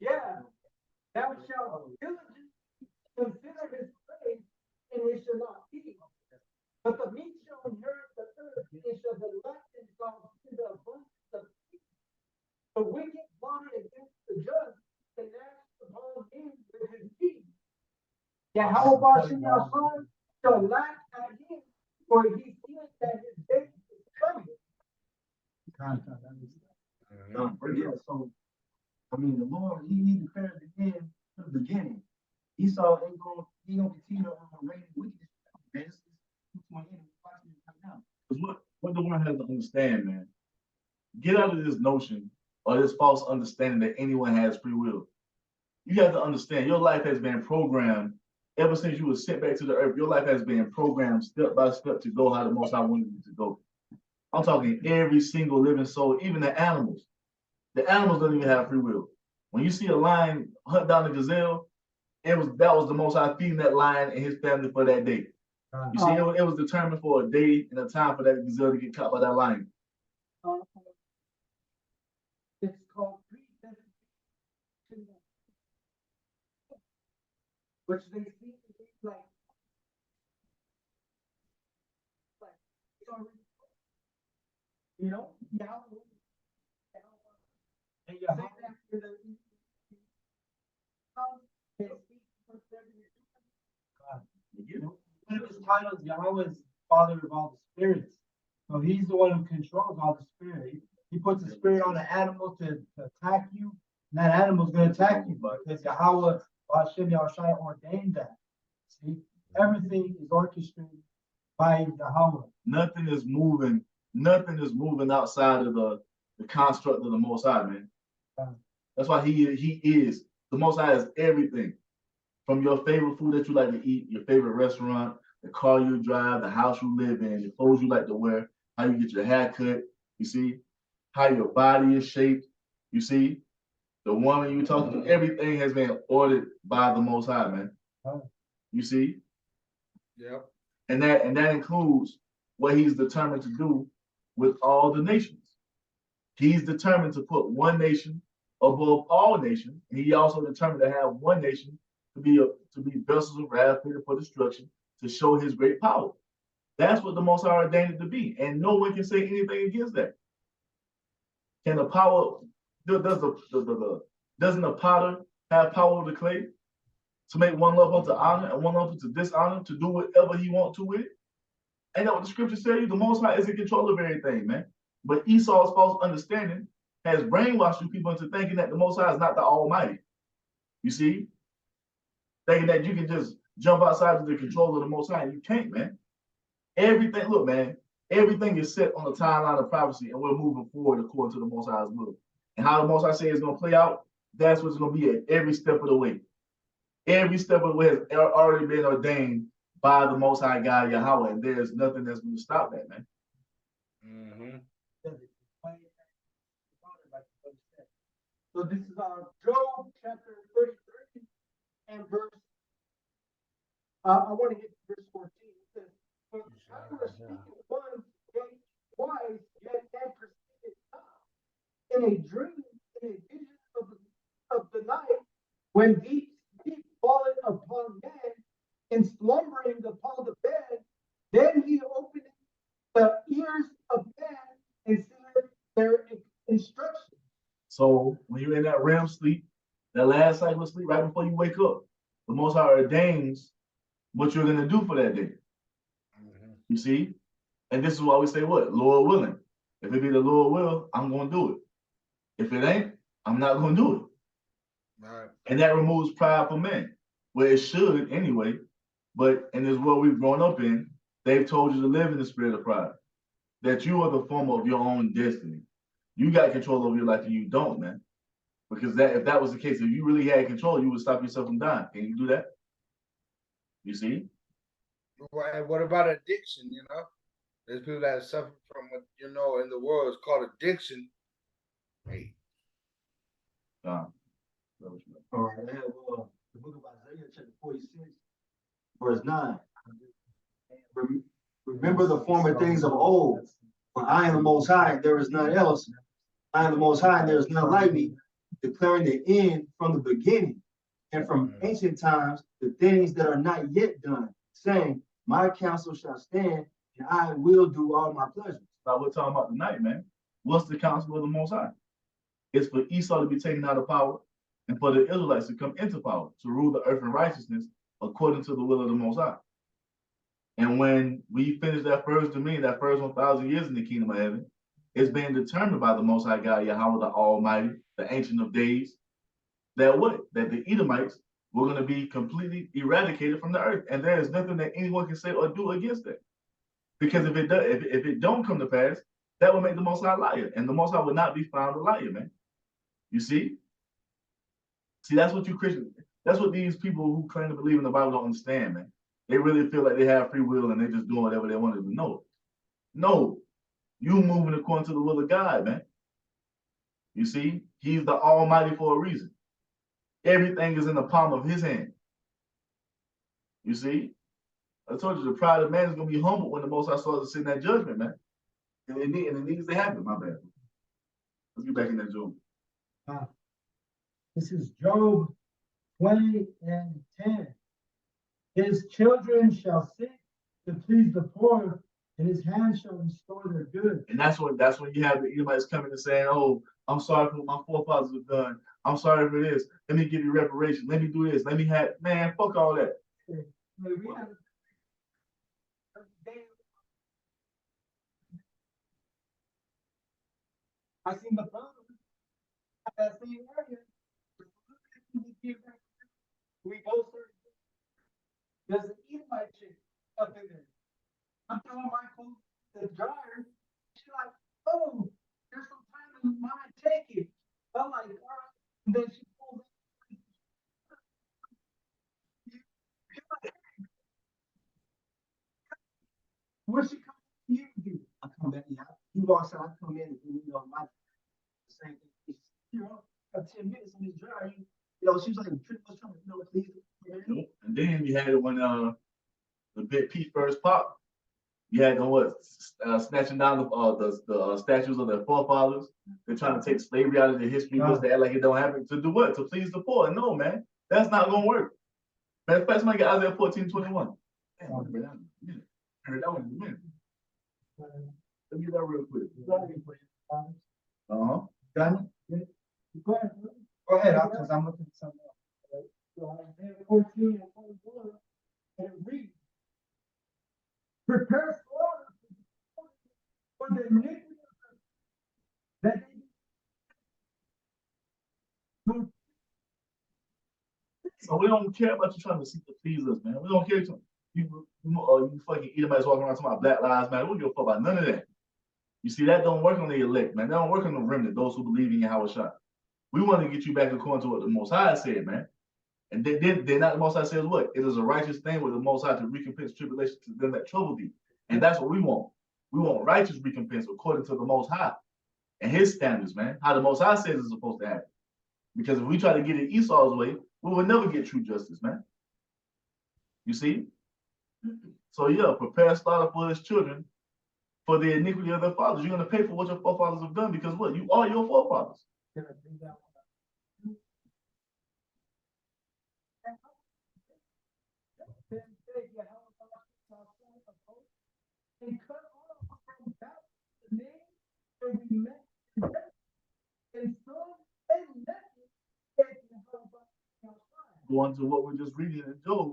[SPEAKER 2] Yeah, thou shalt diligently consider his praise, and it shall not be. But the meek shall inherit the earth, and shall delight themselves in the abundance of peace. The wicked lie against the just, and gnash upon him with his teeth. Yahawashi shall laugh at him, for he seeth that his day is coming.
[SPEAKER 4] Yeah, so I mean, the Lord, he declared the end from the beginning. Esau ain't going, he gonna continue to reign in wickedness. Man, it's my enemy watching it right now.
[SPEAKER 1] Because what the one has to understand, man, get out of this notion or this false understanding that anyone has free will. You have to understand your life has been programmed ever since you were sent back to the earth. Your life has been programmed step by step to go how the Most High wanted you to go. I'm talking every single living soul, even the animals. The animals don't even have free will. When you see a lion hunt down a gazelle, that was the Most High feeding that lion and his family for that day. You see, it was determined for a day and a time for that gazelle to get caught by that lion.
[SPEAKER 2] It's called predestination, which they see like sorry, Yahweh. And one of his titles, Yahweh is Father of all the spirits. So he's the one who controls all the spirit. He puts a spirit on an animal to attack you, and that animal's going to attack you because Yahweh Bahasham Yahawashi ordained that. See, everything is orchestrated by Yahweh.
[SPEAKER 1] Nothing is moving outside of the construct of the Most High, man. That's why he is. The Most High is everything. From your favorite food that you like to eat, your favorite restaurant, the car you drive, the house you live in, the clothes you like to wear, how you get your hair cut, you see, how your body is shaped, you see, the woman you talking to, everything has been ordered by the Most High, man. You see?
[SPEAKER 3] Yep.
[SPEAKER 1] And that includes what he's determined to do with all the nations. He's determined to put one nation above all nations, and he also determined to have one nation to be vessels of wrath fitted for destruction, to show his great power. That's what the Most High ordained it to be, and no one can say anything against that. Can the power? Doesn't the potter have power over the clay to make one love unto honor and one love unto dishonor, to do whatever he wants to with it? Ain't that what the scriptures tell you? The Most High is in control of everything, man. But Esau's false understanding has brainwashed you people into thinking that the Most High is not the Almighty. You see? Thinking that you can just jump outside of the control of the Most High. You can't, man. Everything, look, man, everything is set on the timeline of prophecy, and we're moving forward according to the Most High's will. And how the Most High says it's going to play out, that's what's going to be at every step of the way. Every step of the way has already been ordained by the Most High God Yahweh, and there's nothing that's going to stop that, man.
[SPEAKER 3] Mm-hmm.
[SPEAKER 4] So this is Job chapter 33 and verse. I want to get to verse 14. It says, "For I was speaking once, yet twice, yet and perceived not. In a dream, in a vision of the night, when deep sleep falleth upon man, and slumbering upon the bed, then he opened the ears of man and seeth their instruction."
[SPEAKER 1] So when you're in that REM sleep, that last cycle of sleep, right before you wake up, the Most High ordains what you're going to do for that day.
[SPEAKER 3] Mm-hmm.
[SPEAKER 1] You see? And this is why we say what? Lord willing. If it be the Lord will, I'm going to do it. If it ain't, I'm not going to do it.
[SPEAKER 3] Right.
[SPEAKER 1] And that removes pride from man. Well, it should anyway. But in this world we've grown up in, they've told you to live in the spirit of pride. That you are the former of your own destiny. You got control over your life and you don't, man. Because that if that was the case, if you really had control, you would stop yourself from dying. Can you do that? You see?
[SPEAKER 3] What about addiction? You know, there's people that suffer from what you know in the world is called addiction. Hey.
[SPEAKER 4] All right, I have the book of Isaiah, chapter 46, verse 9. Remember the former things of old, for I am the Most High, there is none else. I am the Most High, and there is none like me, declaring the end from the beginning, and from ancient times the things that are not yet done, saying, my counsel shall stand, and I will do all my pleasures.
[SPEAKER 1] Like we're talking about tonight, man. What's the counsel of the Most High? It's for Esau to be taken out of power and for the Israelites to come into power, to rule the earth in righteousness according to the will of the Most High. And when we finish that first dominion, that first 1,000 years in the kingdom of heaven, it's being determined by the Most High God, Yahawah, the Almighty, the Ancient of Days, that what? That the Edomites were going to be completely eradicated from the earth. And there is nothing that anyone can say or do against that. Because if it does, if it don't come to pass, that would make the Most High a liar. And the Most High would not be found a liar, man. You see? See, that's what you Christians, that's what these people who claim to believe in the Bible don't understand, man. They really feel like they have free will and they're just doing whatever they want to do. No. No. You moving according to the will of God, man. You see? He's the Almighty for a reason. Everything is in the palm of his hand. You see? I told you the pride of man is going to be humbled when the Most High starts to send that judgment, man. And it needs to happen, my bad. Let's get back in that Job.
[SPEAKER 2] This is Job 20 and 10. His children shall seek to please the poor, and his hand shall restore their good.
[SPEAKER 1] And that's when you have the Edomites coming and saying, oh, I'm sorry for what my forefathers have done. I'm sorry for this. Let me give you reparation. Let me do this. Let me have, man, fuck all that.
[SPEAKER 2] I seen the problem. That same area. We both started. There's an Edomite chick up in there. I'm throwing my clothes in the dryer. She's like, oh, there's some time in mine, take it. I'm like, all right. And then she pulls it. What's she coming to you to do?
[SPEAKER 4] I come back, yeah, he walks out, I come in, and my same thing.
[SPEAKER 2] You know, 10 minutes in this dryer.
[SPEAKER 4] She was like, pretty much trying to, please.
[SPEAKER 1] And then you had it when the big Pete first popped. You had them snatching down the statues of their forefathers. They're trying to take slavery out of their history books. They act like it don't happen. To do what? To please the poor. No, man. That's not gonna work. Matter of fact, somebody get Isaiah 14:21. Damn, I heard that one in a minute. Let me get that real quick.
[SPEAKER 2] Got it? Go ahead, because I'm looking at something else. So Isaiah 14 and 21, and it reads, prepare for the iniquity that they.
[SPEAKER 1] So we don't care about you trying to seek to please us, man. We don't care. You fucking Edomites walking around talking about Black Lives Matter. We don't give a fuck about none of that. You see, that don't work on the elect, man. That don't work on the remnant, those who believe in Yahawashi. We want to get you back according to what the Most High said, man. And then not the Most High says what? It is a righteous thing with the Most High to recompense tribulation to them that trouble thee. And that's what we want. We want righteous recompense according to the Most High and his standards, man. How the Most High says it's supposed to happen. Because if we try to get it Esau's way, we will never get true justice, man. You see? So yeah, prepare slaughter for his children for the iniquity of their fathers. You're going to pay for what your forefathers have done because what? You are your forefathers.
[SPEAKER 2] Can I bring that one up? Then say, and cut off from that the name and we met and so and
[SPEAKER 1] going to what we're just reading in Job,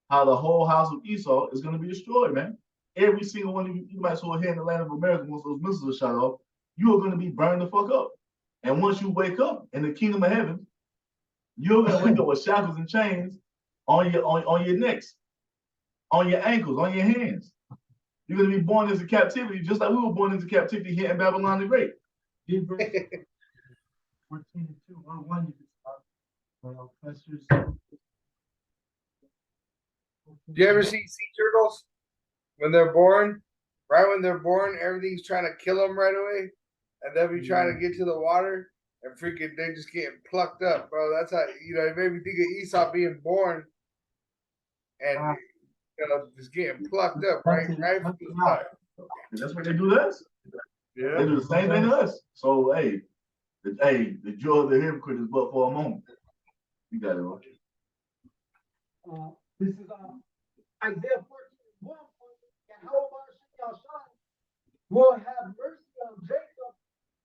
[SPEAKER 1] how the whole house of Esau is going to be destroyed, man. Every single one of you might as well here in the land of America, once those missiles are shot off, you are going to be burned the fuck up. And once you wake up in the kingdom of heaven, you're going to wake up with shackles and chains on your necks, on your ankles, on your hands. You're going to be born into captivity, just like we were born into captivity here in Babylon the Great.
[SPEAKER 2] 14 and 2, or 1, you can start. Well, oppressors.
[SPEAKER 3] Do you ever see sea turtles when they're born? Right when they're born, everything's trying to kill them right away, and they'll be trying to get to the water, and freaking they just getting plucked up, bro. That's how it made me think of Esau being born, and just getting plucked up right from the start.
[SPEAKER 1] That's what they do to us.
[SPEAKER 3] Yeah,
[SPEAKER 1] they do the same thing to us. So the joy of the hypocrite is but for a moment. You got it, right?
[SPEAKER 4] This is Isaiah 14:1. Yahawashi will have mercy on Jacob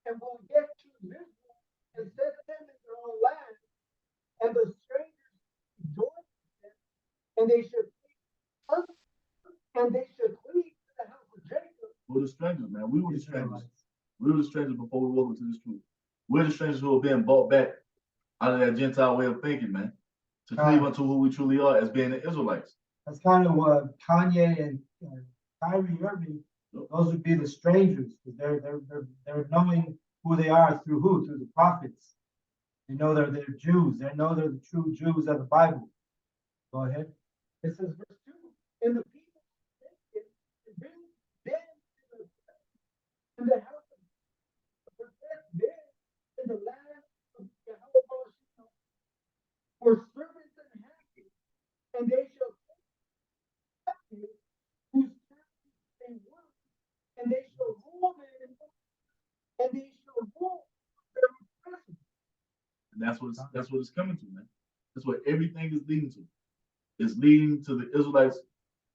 [SPEAKER 4] and will get to Israel and set them in their own land, and the strangers rejoice them, and they should flee to the house of Jacob.
[SPEAKER 1] We're the strangers, man. We were the strangers. We were the strangers before we woke up to this truth. We're the strangers who are being brought back out of that Gentile way of thinking, man, to cleave unto who we truly are as being the Israelites.
[SPEAKER 2] That's kind of what Kanye and Kyrie Irving, those would be the strangers, because they're knowing who they are through who? Through the prophets. They know they're Jews. They know they're the true Jews of the Bible. Go ahead.
[SPEAKER 4] It says verse 2, and the people bring them in the house of protect them in the land of Yahawashi for servants and happy, and they shall take whose servants they were, and they shall rule them, and they shall rule their oppressors.
[SPEAKER 1] And that's what it's coming to, man. That's what everything is leading to. It's leading to the Israelites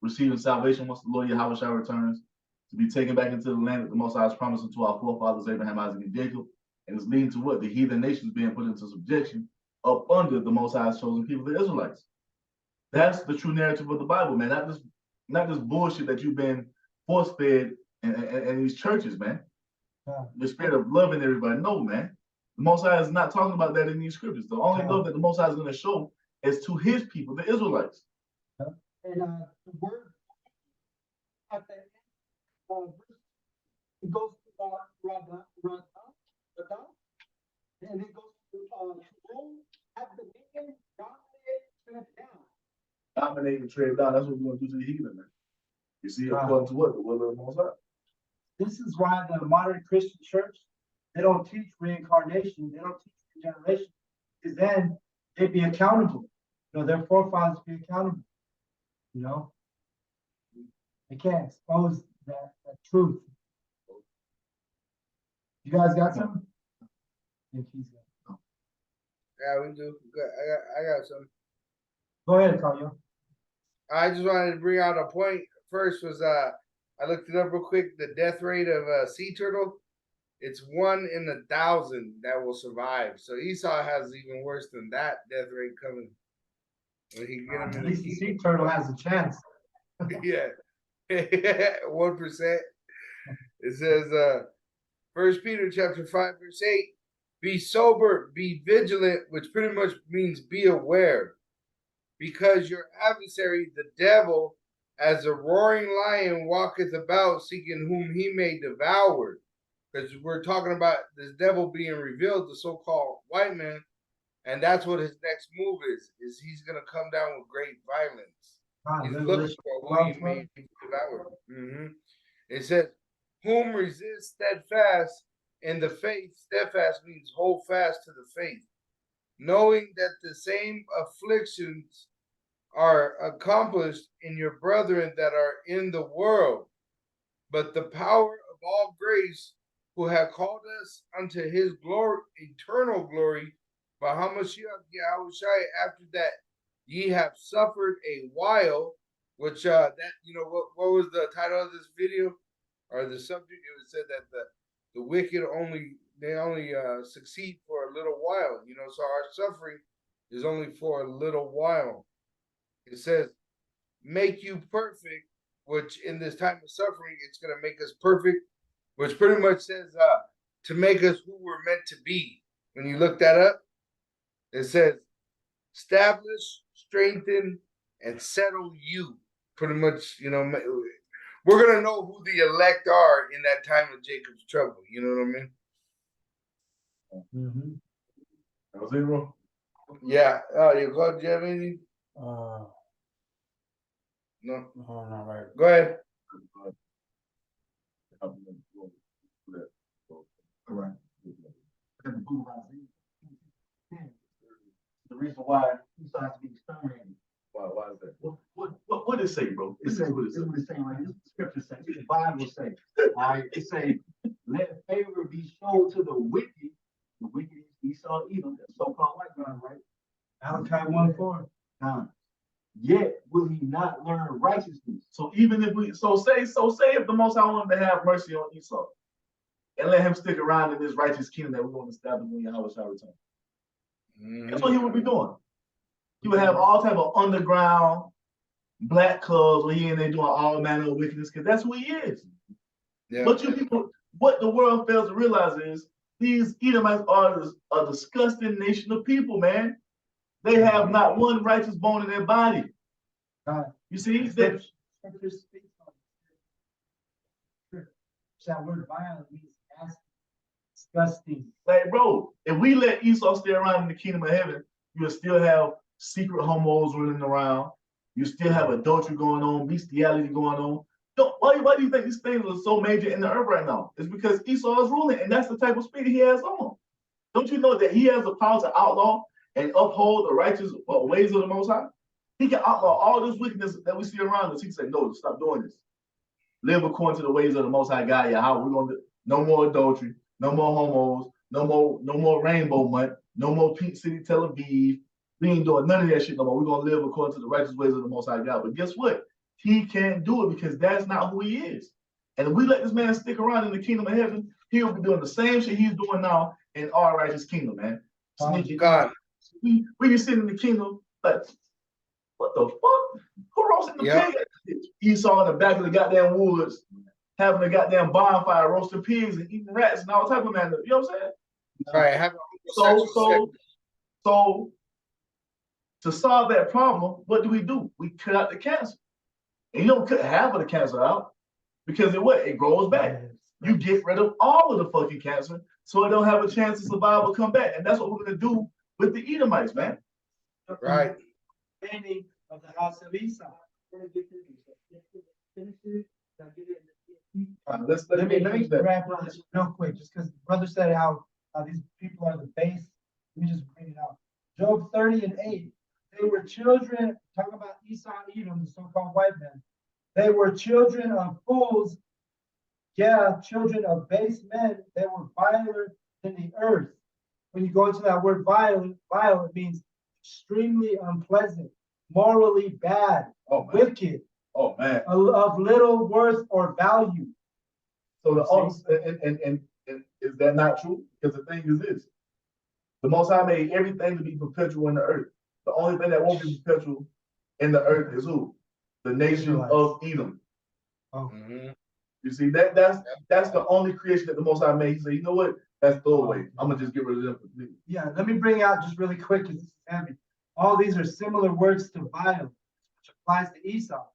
[SPEAKER 1] receiving salvation once the Lord Yahawashi returns, to be taken back into the land that the Most High has promised unto our forefathers Abraham, Isaac, and Jacob. And it's leading to what? The heathen nations being put into subjection up under the Most High's chosen people, the Israelites. That's the true narrative of the Bible, man. Not this bullshit that you've been force-fed in these churches, man. The spirit of loving everybody. No, man. The Most High is not talking about that in these scriptures. The only love that the Most High is going to show is to his people, the Israelites.
[SPEAKER 4] And the word at the end, it goes to rawchaa, and it goes to rule, have dominion, dominate, tread down.
[SPEAKER 1] Dominate and tread down. That's what we're going to do to the heathen, man. You see, according to what? The will of the Most High. This
[SPEAKER 2] is why the modern Christian church, they don't teach reincarnation. They don't teach regeneration. Because then they'd be accountable. Their forefathers be accountable. They can't expose that truth. You guys got some?
[SPEAKER 3] Yeah, we do. I got some.
[SPEAKER 2] Go ahead, Carlo.
[SPEAKER 3] I just wanted to bring out a point. First was I looked it up real quick. The death rate of a sea turtle, it's 1 in 1,000 that will survive. So Esau has even worse than that death rate coming. When he get him
[SPEAKER 2] at least the sea turtle has a chance.
[SPEAKER 3] Yeah. 1%. It says 1 Peter chapter 5, verse 8, be sober, be vigilant, which pretty much means be aware. Because your adversary, the devil, as a roaring lion, walketh about, seeking whom he may devour. Because we're talking about this devil being revealed, the so-called white man. And that's what his next move is he's gonna come down with great violence. He's looking
[SPEAKER 2] Revelation
[SPEAKER 3] for who he
[SPEAKER 2] 12:12.
[SPEAKER 3] may devour. It says, whom resist steadfast in the faith. Steadfast means hold fast to the faith, knowing that the same afflictions are accomplished in your brethren that are in the world. But the power of all grace, who have called us unto his glory, eternal glory, Bahamashiach Yahawashi, after that ye have suffered a while, which that what was the title of this video or the subject? It said that the wicked only succeed for a little while, so our suffering is only for a little while. It says, make you perfect, which in this time of suffering, it's going to make us perfect, which pretty much says to make us who we're meant to be. When you look that up, it says, establish, strengthen, and settle you. Pretty much, we're going to know who the elect are in that time of Jacob's trouble. You know what I mean?
[SPEAKER 1] That was it, bro.
[SPEAKER 3] Yeah. You go, do you have anything? No,
[SPEAKER 5] not right.
[SPEAKER 3] Go ahead.
[SPEAKER 4] Correct. Because the book of Isaiah, the reason why Esau has to be exterminated.
[SPEAKER 1] Why is that? What did it say, bro?
[SPEAKER 4] This is what it's saying right here. The scripture says, the Bible says, all right, it say, let favor be shown to the wicked. The wicked is Esau, Edom, the so-called white man, right?
[SPEAKER 2] Malachi 1:4.
[SPEAKER 4] Yet will he not learn righteousness.
[SPEAKER 1] So even if say if the Most High wanted to have mercy on Esau and let him stick around in this righteous kingdom that we're going to establish when Yahawashi return. That's what he would be doing. He would have all type of underground black clubs where he in there doing all manner of wickedness because that's who he is. Yeah. But you people, what the world fails to realize is these Edomites are a disgusting nation of people, man. They have not one righteous bone in their body. You see,
[SPEAKER 2] Scripture speaks on it. That word violent means nasty, disgusting.
[SPEAKER 1] Like, bro, if we let Esau stay around in the kingdom of heaven, you'll still have secret homos running around. You still have adultery going on, bestiality going on. Why do you think these things are so major in the earth right now? It's because Esau is ruling, and that's the type of spirit he has on. Don't you know that he has the power to outlaw and uphold the righteous ways of the Most High? He can outlaw all this wickedness that we see around us. He can say, no, stop doing this. Live according to the ways of the Most High God. Yahweh. We're going to do no more adultery, no more homos, no more rainbow month, no more Pink City, Tel Aviv. We ain't doing none of that shit no more. We're going to live according to the righteous ways of the Most High God. But guess what? He can't do it because that's not who he is. And if we let this man stick around in the kingdom of heaven, he'll be doing the same shit he's doing now in our righteous kingdom, man. Sneaky God. We can sit in the kingdom, like, what the fuck? Who roasts in the pig? Esau in the back of the goddamn woods, having a goddamn bonfire, roasting pigs and eating rats and all type of man. You know what I'm saying?
[SPEAKER 3] Right.
[SPEAKER 1] So to solve that problem, what do? We cut out the cancer. And you don't cut half of the cancer out because it grows back. You get rid of all of the fucking cancer so it don't have a chance to survive or come back. And that's what we're gonna do with the Edomites, man.
[SPEAKER 3] Right.
[SPEAKER 2] Ending of the house of Esau. Let me wrap up this real quick, just because the brother said how these people are the base. Let me just bring it out. Job 30:8. They were children, talking about Esau and Edom, the so-called white men. They were children of fools. Yeah, children of base men. They were violent than the earth. When you go into that word violent means extremely unpleasant, morally bad, wicked, of little worth or value.
[SPEAKER 1] So and is that not true? Because the thing is this: the Most High made everything to be perpetual in the earth. The only thing that won't be perpetual in the earth is who? The nation of Edom. You see, that's the only creation that the Most High made. He said, you know what? That's throwaway. I'm gonna just get rid of them.
[SPEAKER 2] Yeah, let me bring out just really quick because this is heavy. All these are similar words to vile, which applies to Esau.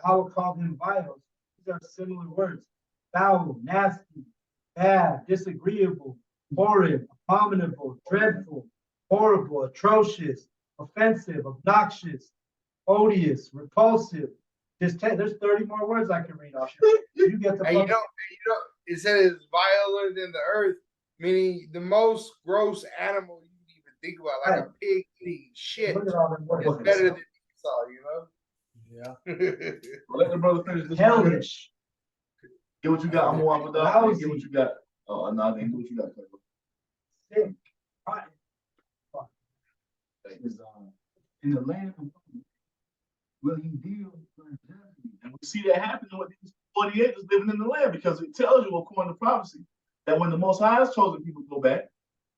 [SPEAKER 2] Yahweh called him vile. These are similar words: foul, nasty, bad, disagreeable, horrid, abominable, dreadful. horrible, atrocious, offensive, obnoxious, odious, repulsive. There's 30 more words I can read off. You get the
[SPEAKER 3] And you know, it said it's viler than the earth, meaning the most gross animal you can even think about, like a pig eating shit.
[SPEAKER 2] Look at all them words.
[SPEAKER 3] It's better than Esau, you know?
[SPEAKER 5] Yeah.
[SPEAKER 1] Let the brother finish this.
[SPEAKER 2] Hellish.
[SPEAKER 1] Get what you got. I'm going with that.
[SPEAKER 2] Lousy.
[SPEAKER 1] Get what you got. Oh, no, I didn't. Get what you got.
[SPEAKER 2] Sick. Right.
[SPEAKER 4] Is, in the land of will he deal unjustly?
[SPEAKER 1] And we see that happening with these 48 that's living in the land, because it tells you, according to prophecy, that when the Most High's chosen people go back,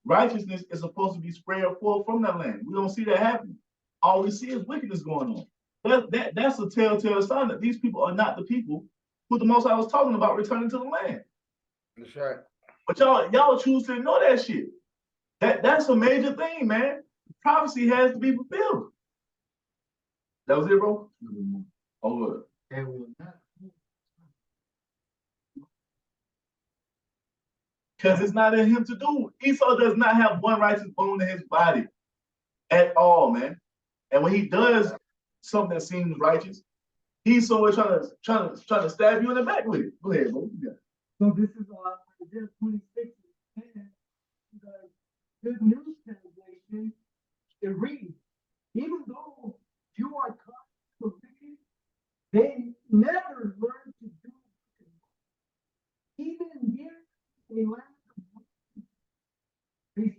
[SPEAKER 1] righteousness is supposed to be spread forth from that land. We don't see that happening. All we see is wickedness going on. That's a telltale sign that these people are not the people who the Most High was talking about returning to the land.
[SPEAKER 3] That's right.
[SPEAKER 1] But y'all choose to ignore that shit. That's a major thing, man. Prophecy has to be fulfilled. That was it, bro? Oh, good.
[SPEAKER 4] And will not
[SPEAKER 1] Because it's not in him to do. Esau does not have one righteous bone in his body at all, man. And when he does something that seems righteous, he's somewhere trying to stab you in the back with it. Go ahead, bro. Yeah.
[SPEAKER 2] So this is Isaiah 26 and 10. The Good News Translation, it reads, even though you are caught for wicked, they never learn to do good. Even here in a land of they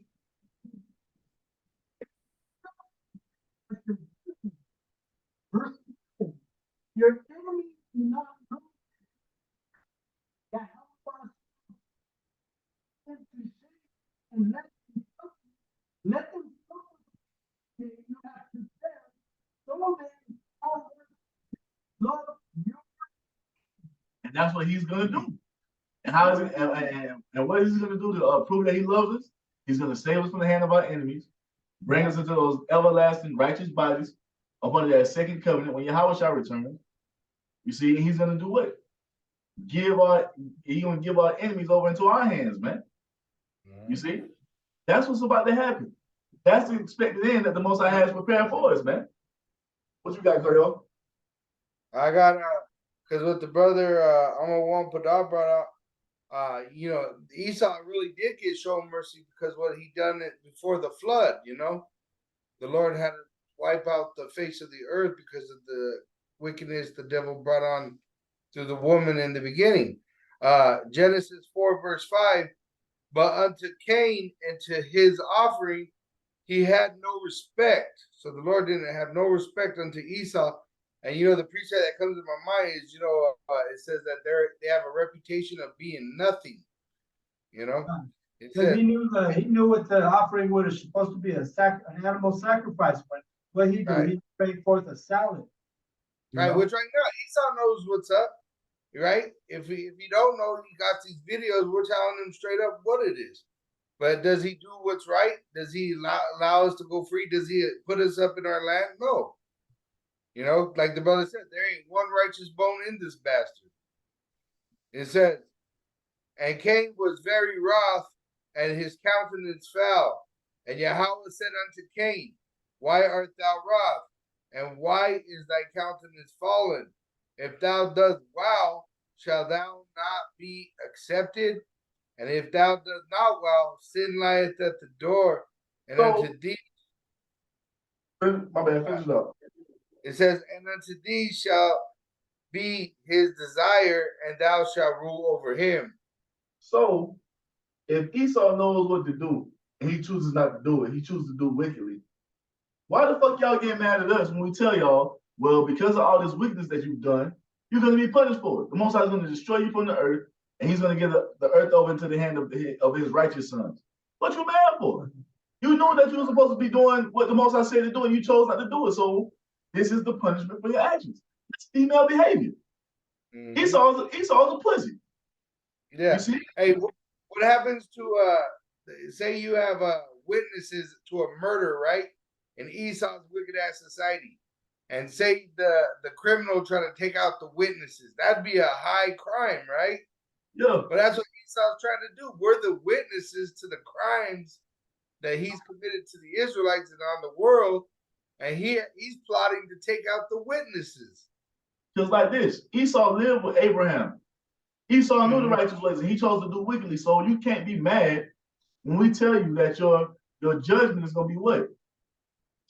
[SPEAKER 2] verse 10, your enemies do not know that help us and to say and let them suffer that you have to bear, so they love you.
[SPEAKER 1] And that's what he's going to do. And how is it? And what is he going to do to prove that he loves us? He's going to save us from the hand of our enemies, bring us into those everlasting righteous bodies up under that second covenant when Yahawashi returns. You see, he's going to do what? He's going to give our enemies over into our hands, man. You see? That's what's about to happen. That's the expected end that the Most High has prepared for us, man. What you got, Cleo?
[SPEAKER 3] I got because what the brother Amar One Padar brought out, you know, Esau really did get shown mercy because what he done it before the flood, you know. The Lord had to wipe out the face of the earth because of the wickedness the devil brought on through the woman in the beginning. Genesis 4 verse 5, but unto Cain and to his offering he had no respect. So the Lord didn't have no respect unto Esau. And you know, the precept that comes to my mind is, you know, it says that they have a reputation of being nothing. You know,
[SPEAKER 2] Because he knew what the offering was supposed to be, an animal sacrifice. But what he did,
[SPEAKER 3] right.
[SPEAKER 2] He bring forth a salad.
[SPEAKER 3] Right, which right now Esau knows what's up. Right? If he don't know, he got these videos. We're telling him straight up what it is. But does he do what's right? Does he allow us to go free? Does he put us up in our land? No. You know, like the brother said, there ain't one righteous bone in this bastard. It says, and Cain was very wroth, and his countenance fell. And Yahweh said unto Cain, why art thou wroth? And why is thy countenance fallen? If thou dost well, shall thou not be accepted? And if thou dost not well, sin lieth at the door, and unto thee.
[SPEAKER 1] My bad, finish it up.
[SPEAKER 3] It says, and unto thee shall be his desire, and thou shalt rule over him.
[SPEAKER 1] So, if Esau knows what to do, and he chooses not to do it, he chooses to do wickedly, why the fuck y'all get mad at us when we tell y'all, well, because of all this wickedness that you've done, you're going to be punished for it. The Most High is going to destroy you from the earth, and he's going to give the earth over into the hand of his righteous sons. What you mad for? You knew that you were supposed to be doing what the Most High said to do, and you chose not to do it. So this is the punishment for your actions. It's female behavior. Mm-hmm. Esau's a pussy.
[SPEAKER 3] Yeah.
[SPEAKER 1] You see?
[SPEAKER 3] Hey, what happens to say you have witnesses to a murder, right? In Esau's wicked ass society, and say the criminal trying to take out the witnesses, that'd be a high crime, right?
[SPEAKER 1] Yeah.
[SPEAKER 3] But that's what Esau's trying to do. We're the witnesses to the crimes that he's committed to the Israelites and on the world, and he's plotting to take out the witnesses.
[SPEAKER 1] Just like this, Esau lived with Abraham. Esau knew the righteous ways, and he chose to do wickedly. So you can't be mad when we tell you that your judgment is going to be what?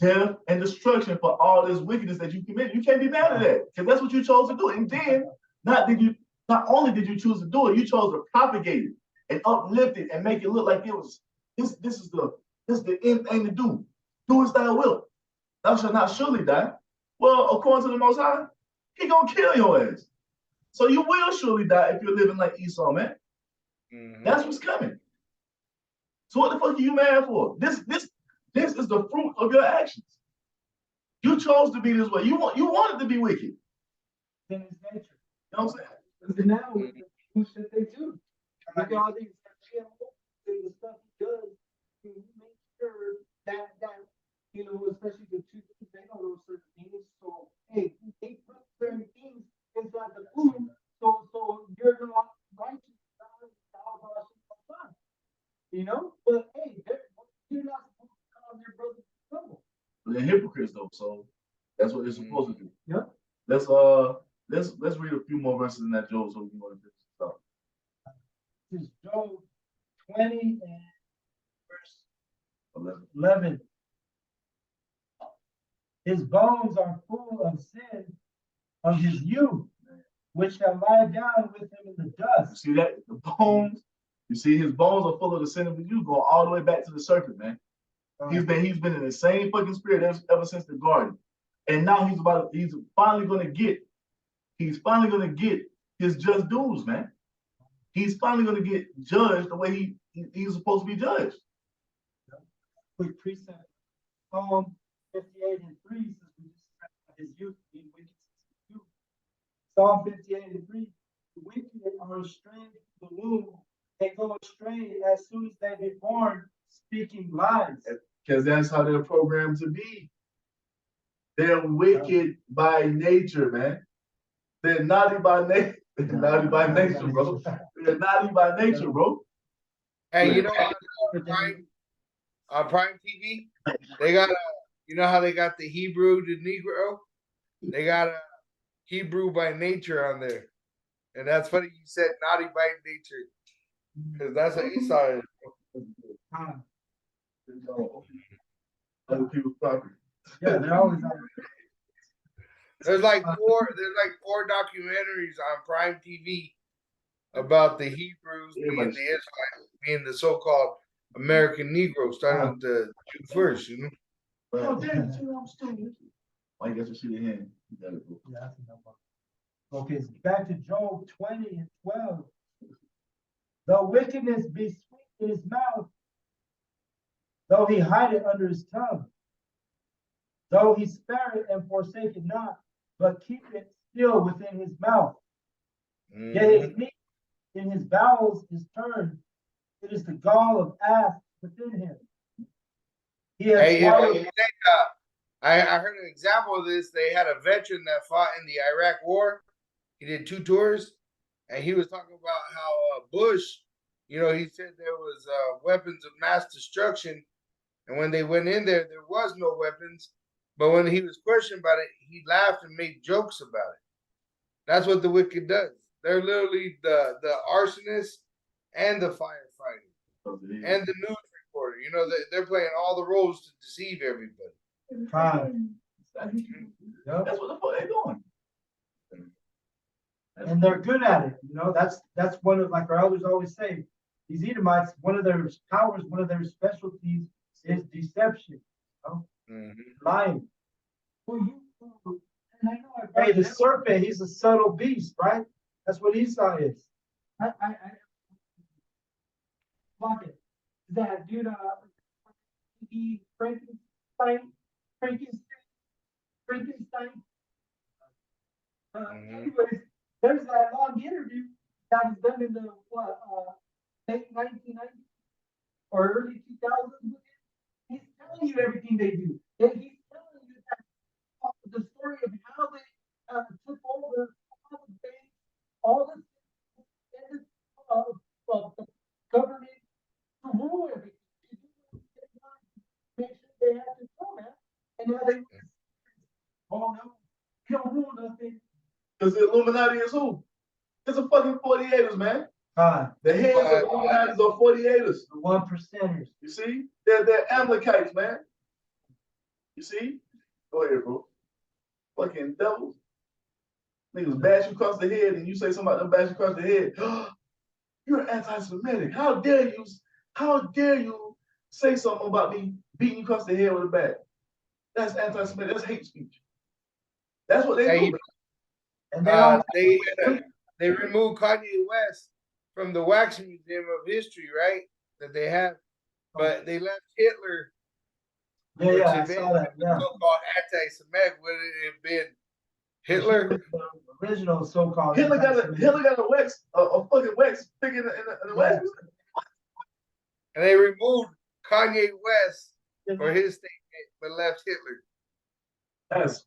[SPEAKER 1] Death and destruction for all this wickedness that you committed. You can't be mad at that because that's what you chose to do. And then not only did you choose to do it, you chose to propagate it and uplift it and make it look like it was this is the end thing to do. Do as thou wilt. Thou shalt not surely die. Well, according to the Most High, he gonna kill your ass. So you will surely die if you're living like Esau, man. That's what's coming. So what the fuck are you mad for? This is the fruit of your actions. You chose to be this way. You wanted to be wicked.
[SPEAKER 2] In his nature.
[SPEAKER 1] You know what I'm saying?
[SPEAKER 4] But now, who should they do? Look at all these GMOs and the stuff he does to make sure that especially the two things, they don't know certain things. So, hey, they put certain things inside the food, so you're not righteous. But hey, you're not supposed to cause your brother trouble.
[SPEAKER 1] They're hypocrites though, so that's what they're supposed to do.
[SPEAKER 2] Yeah.
[SPEAKER 1] Let's read a few more verses in that Job so we can go to this stuff.
[SPEAKER 2] This is Job 20 and verse
[SPEAKER 1] 11.
[SPEAKER 2] 11. His bones are full of sin of his youth, which shall lie down with him in the
[SPEAKER 1] You
[SPEAKER 2] dust.
[SPEAKER 1] see that? The bones, you see his bones are full of the sin of his youth, going all the way back to the serpent, man. He's been in the same fucking spirit ever since the garden. And now he's finally gonna get his just dues, man. He's finally gonna get judged the way he's supposed to be judged.
[SPEAKER 2] Quick precept. Psalm 58 and 3 says we just his youth being wicked since his youth. Psalm 58 and 3, the wicked are estranged from the womb. They go astray as soon as they be born, speaking lies.
[SPEAKER 1] Because that's how they're programmed to be. They're wicked by nature, man. They're naughty by nature. They're naughty by nature, bro. They're naughty by nature, bro.
[SPEAKER 3] Hey, you know on Prime TV, they got you know how they got the Hebrew to Negro? They got a Hebrew by nature on there. And that's funny you said naughty by nature. Because that's what Esau is.
[SPEAKER 1] Other people's property.
[SPEAKER 2] Yeah, they're always on.
[SPEAKER 3] There's like four documentaries on Prime TV about the Hebrews being the Israelites, being the so-called American Negroes, starting with the Jew first, you know.
[SPEAKER 1] Oh, damn, I'm still with you. Why you got your shit in hand? You got it, bro.
[SPEAKER 2] Yeah, that's enough. Okay, so back to Job 20 and 12. Though wickedness be sweet in his mouth, though he hide it under his tongue, though he spare it and forsake it not, but keep it still within his mouth. Yet his meat in his bowels is turned. It is the gall of ass within him. He has swallowed.
[SPEAKER 3] I heard an example of this. They had a veteran that fought in the Iraq War. He did 2 tours, and he was talking about how Bush, he said there was weapons of mass destruction, and when they went in there, there was no weapons. But when he was questioned about it, he laughed and made jokes about it. That's what the wicked does. They're literally the arsonist and the firefighter and the news reporter. They're playing all the roles to deceive everybody.
[SPEAKER 1] That's what the fuck they're doing.
[SPEAKER 2] And they're good at it. That's one of, like our elders always say, these Edomites, one of their powers, one of their specialties is deception. Lying. Hey, the serpent, he's a subtle beast, right? That's what Esau is.
[SPEAKER 4] Fuck it. That dude, he Frankenstein. Anyways, there's that long interview that was done in the late 1990s or early 2000s. He's telling you everything they do. And he's telling you that the story of how they took over all the banks, all the the government to rule everything.
[SPEAKER 1] Because the Illuminati is who? It's a fucking 48ers, man.
[SPEAKER 2] God,
[SPEAKER 1] The heads of the Illuminati are 48ers.
[SPEAKER 2] the 1%ers.
[SPEAKER 1] You see? They're Amalekites, man. You see? Go ahead, bro. Fucking devils. Niggas bash you across the head and you say something about them bash you across the head. You're anti-Semitic. How dare you say something about me beating you across the head with a bat? That's anti-Semitic. That's hate speech. That's what they do.
[SPEAKER 2] And they all
[SPEAKER 3] they removed Kanye West from the Wax Museum of History, right? That they have, but they left Hitler.
[SPEAKER 2] yeah, I saw that. Yeah.
[SPEAKER 3] So-called anti-Semitic. Would it have been Hitler?
[SPEAKER 2] The original so-called
[SPEAKER 1] Hitler got a fucking wax pig in the wax.
[SPEAKER 3] And they removed Kanye West for his statement, but left Hitler.
[SPEAKER 1] That's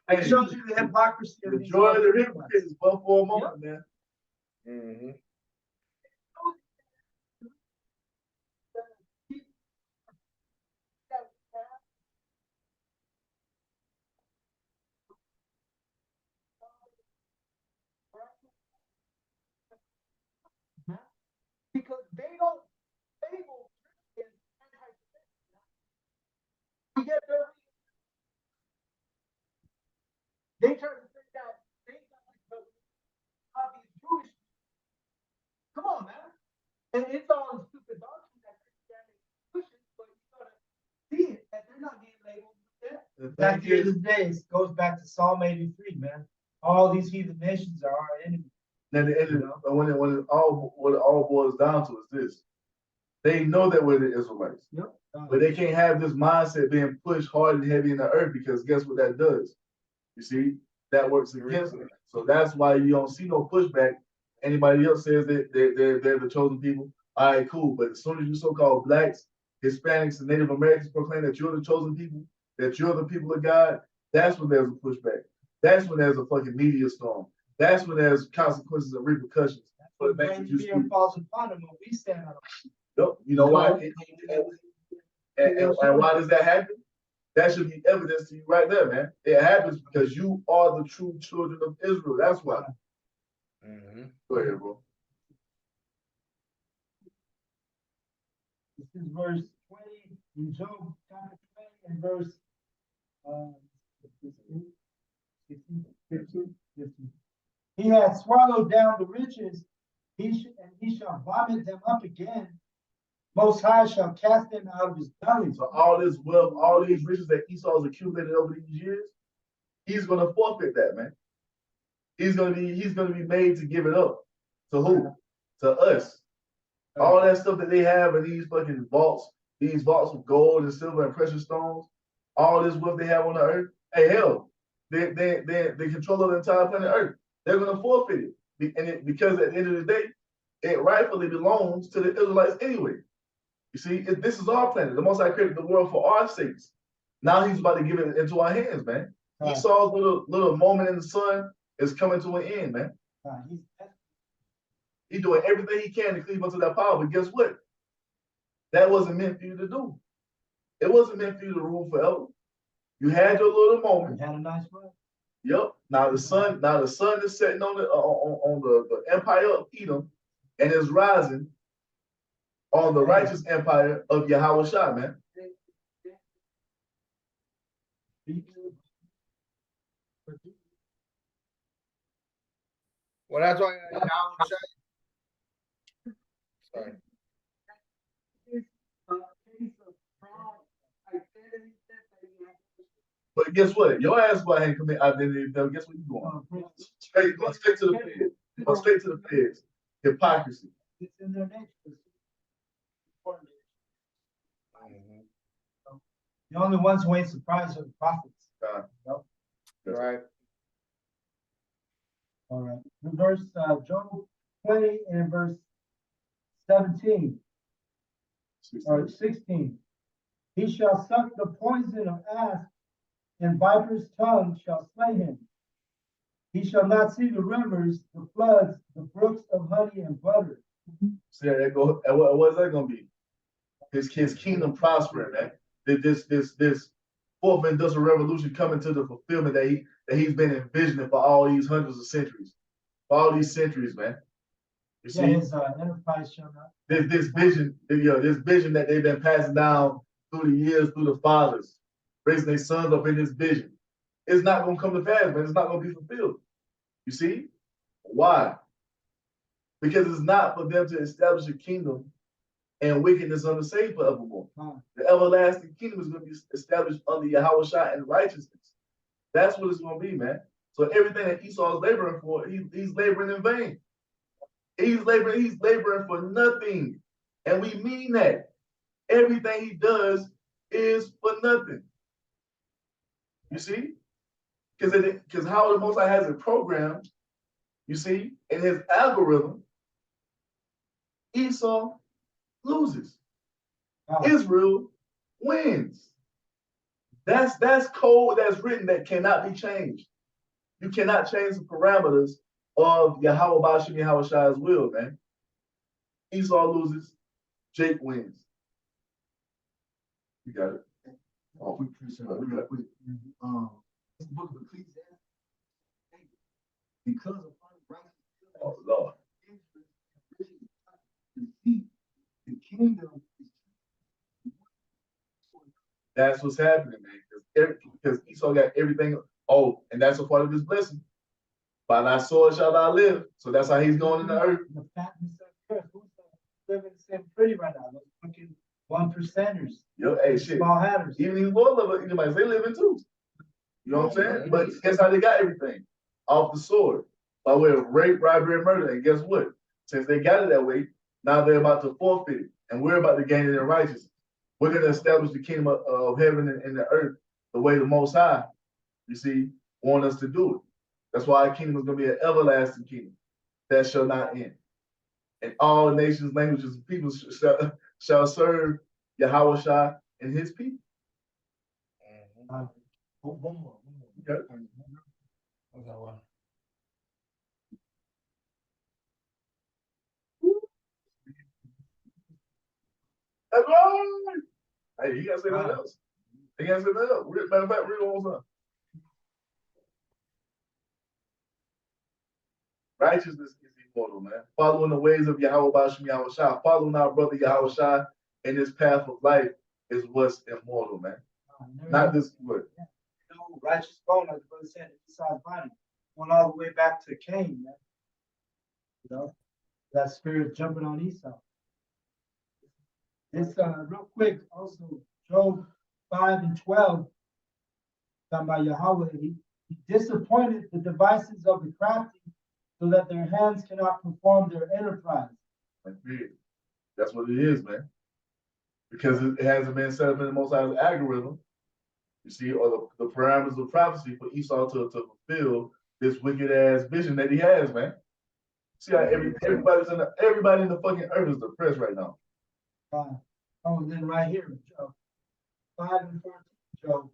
[SPEAKER 2] It shows you the hypocrisy of
[SPEAKER 1] the
[SPEAKER 2] these
[SPEAKER 1] joy of the
[SPEAKER 2] people.
[SPEAKER 1] hypocrite is but for a moment, man.
[SPEAKER 3] Mm-hmm.
[SPEAKER 4] Because they don't label Christians anti-Semitic. You get their they try to say that they got these Jewish. Come on, man. And it's all in stupid doctrine that Christianity pushes, but you gotta see it that they're not getting labeled with that.
[SPEAKER 2] Back to the days goes back to Psalm 83, man. All these heathen nations are our enemies.
[SPEAKER 1] Then the end of what it all boils down to is this. They know that we're the Israelites.
[SPEAKER 2] Yep.
[SPEAKER 1] But they can't have this mindset being pushed hard and heavy in the earth because guess what that does? You see, that works against them. So that's why you don't see no pushback. Anybody else says that they're the chosen people. All right, cool. But as soon as you so-called blacks, Hispanics, and Native Americans proclaim that you're the chosen people, that you're the people of God, that's when there's a pushback. That's when there's a fucking media storm. That's when there's consequences and repercussions for the things that you speak.
[SPEAKER 2] Falls upon them when we stand on.
[SPEAKER 1] Yep. You know why? And why does that happen? That should be evidence to you right there, man. It happens because you are the true children of Israel. That's why.
[SPEAKER 3] Mm-hmm.
[SPEAKER 1] Go ahead, bro.
[SPEAKER 2] This is verse 20 in Job chapter 20 and verse 15. He has swallowed down the riches, and he shall vomit them up again. Most High shall cast them out of his belly.
[SPEAKER 1] So all this wealth, all these riches that Esau has accumulated over these years, he's gonna forfeit that, man. He's gonna be made to give it up. To who? To us. All that stuff that they have in these fucking vaults, these vaults of gold and silver and precious stones, all this wealth they have on the earth. Hey, hell, they control the entire planet Earth. They're gonna forfeit it, because at the end of the day, it rightfully belongs to the Israelites anyway. You see, this is our planet. The Most High created the world for our sakes. Now he's about to give it into our hands, man. Esau's little moment in the sun is coming to an end, man. He's doing everything he can to cleave unto that power, but guess what? That wasn't meant for you to do. It wasn't meant for you to rule forever. You had your little moment.
[SPEAKER 2] You had a nice run.
[SPEAKER 1] Yep. Now the sun is setting on the empire of Edom and is rising on the righteous empire of Yahawashi, man.
[SPEAKER 3] Well, that's why Yahawashi. Sorry.
[SPEAKER 1] But guess what? Your ass go ahead and commit identity theft. Guess what you going? Straight to the feds. Go straight to the feds. Hypocrisy.
[SPEAKER 2] It's in their nature. The only ones who ain't surprised are the prophets. Nope.
[SPEAKER 3] Right.
[SPEAKER 2] All right. In verse Job 20 and verse 17 or 16. He shall suck the poison of asp, and viper's tongue shall slay him. He shall not see the rivers, the floods, the brooks of honey and butter.
[SPEAKER 1] See how that go? What's that gonna be? His kingdom prospering, man. This fourth industrial revolution coming to the fulfillment that he's been envisioning for all these hundreds of centuries, for all these centuries, man. You see,
[SPEAKER 2] Yeah, his enterprise shall not.
[SPEAKER 1] this vision, this vision that they've been passing down through the years, through the fathers, raising their sons up in this vision. It's not going to come to pass, man. It's not going to be fulfilled. You see? Why? Because it's not for them to establish a kingdom and wickedness unsaved forevermore. The everlasting kingdom is going to be established under Yahawashi and righteousness. That's what it's going to be, man. So everything that Esau is laboring for, he's laboring in vain. He's laboring for nothing. And we mean that. Everything he does is for nothing. You see? Because how the Most High has it programmed, you see, in his algorithm, Esau loses. Israel wins. That's code that's written that cannot be changed. You cannot change the parameters of Yahawah bahasham Yahawashi's will, man. Esau loses, Jake wins. You got it.
[SPEAKER 4] Oh, we appreciate it. This book of Ecclesiastes, because of unrighteous,
[SPEAKER 1] Oh Lord.
[SPEAKER 4] the kingdom is.
[SPEAKER 1] That's what's happening, man. Because Esau got everything. Oh, and that's a part of this blessing. By thy sword shall thou live. So that's how he's going in the earth.
[SPEAKER 2] The fatness of the earth. Who's living so pretty right now? Those fucking 1%ers.
[SPEAKER 1] Yo, hey, shit.
[SPEAKER 2] Small hatters.
[SPEAKER 1] Even these Lord lovers, they living too. You know what I'm saying? But guess how they got everything? Off the sword. By way of rape, robbery, and murder. And guess what? Since they got it that way, now they're about to forfeit it. And we're about to gain it in righteousness. We're going to establish the kingdom of heaven and the earth the way the Most High, you see, want us to do it. That's why our kingdom is going to be an everlasting kingdom that shall not end. And all nations, languages, and people shall serve Yahawashi and his people.
[SPEAKER 4] One more.
[SPEAKER 1] Okay. That's right. Hey, you gotta say nothing else. You gotta say nothing else. Matter of fact, read on something. Righteousness is immortal, man. Following the ways of Yahawah bahasham Yahawashi, following our brother Yahawashi in this path of life is what's immortal, man. Not this word.
[SPEAKER 2] No righteous bone, like the brother said, Esau's body. Went all the way back to Cain, man. You know, that spirit jumping on Esau. This real quick, also Job 5:12, talking about Yahweh, he disappointed the devices of the crafty so that their hands cannot perform their enterprise.
[SPEAKER 1] That's what it is, man. Because it hasn't been set up in the Most High's algorithm, you see, or the parameters of prophecy for Esau to fulfill this wicked ass vision that he has, man. See how everybody in the fucking earth is depressed right now.
[SPEAKER 2] And then right here, Job 5:14, Job.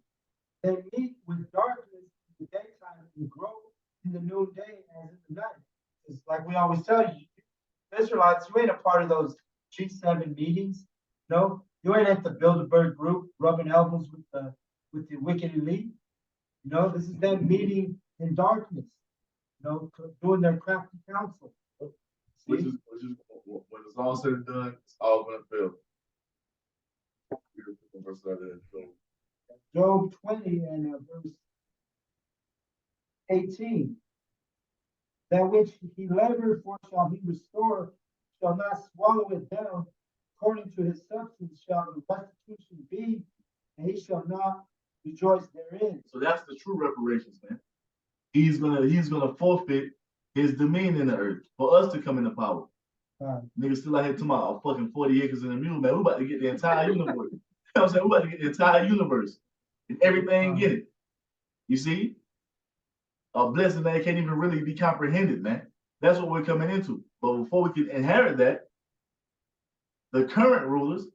[SPEAKER 2] They meet with darkness in the daytime and grow in the noonday as in the night. It's like we always tell you, Israelites, you ain't a part of those G7 meetings. No, you ain't at the Bilderberg group rubbing elbows with the wicked elite. You know, this is them meeting in darkness. You know, doing their crafty counsel.
[SPEAKER 1] Which is when it's all said and done, it's all gonna fail.
[SPEAKER 2] Job 20 and verse 18. That which he labored for shall he restore, shall not swallow it down. According to his substance shall the restitution be, and he shall not rejoice therein.
[SPEAKER 1] So that's the true reparations, man. He's gonna forfeit his dominion in the earth for us to come into power. Niggas still out here talking about fucking 40 acres in a mule, man. We about to get the entire universe. You know what I'm saying? We about to get the entire universe and everything in it. You see? A blessing that can't even really be comprehended, man. That's what we're coming into. But before we can inherit that, the current rulers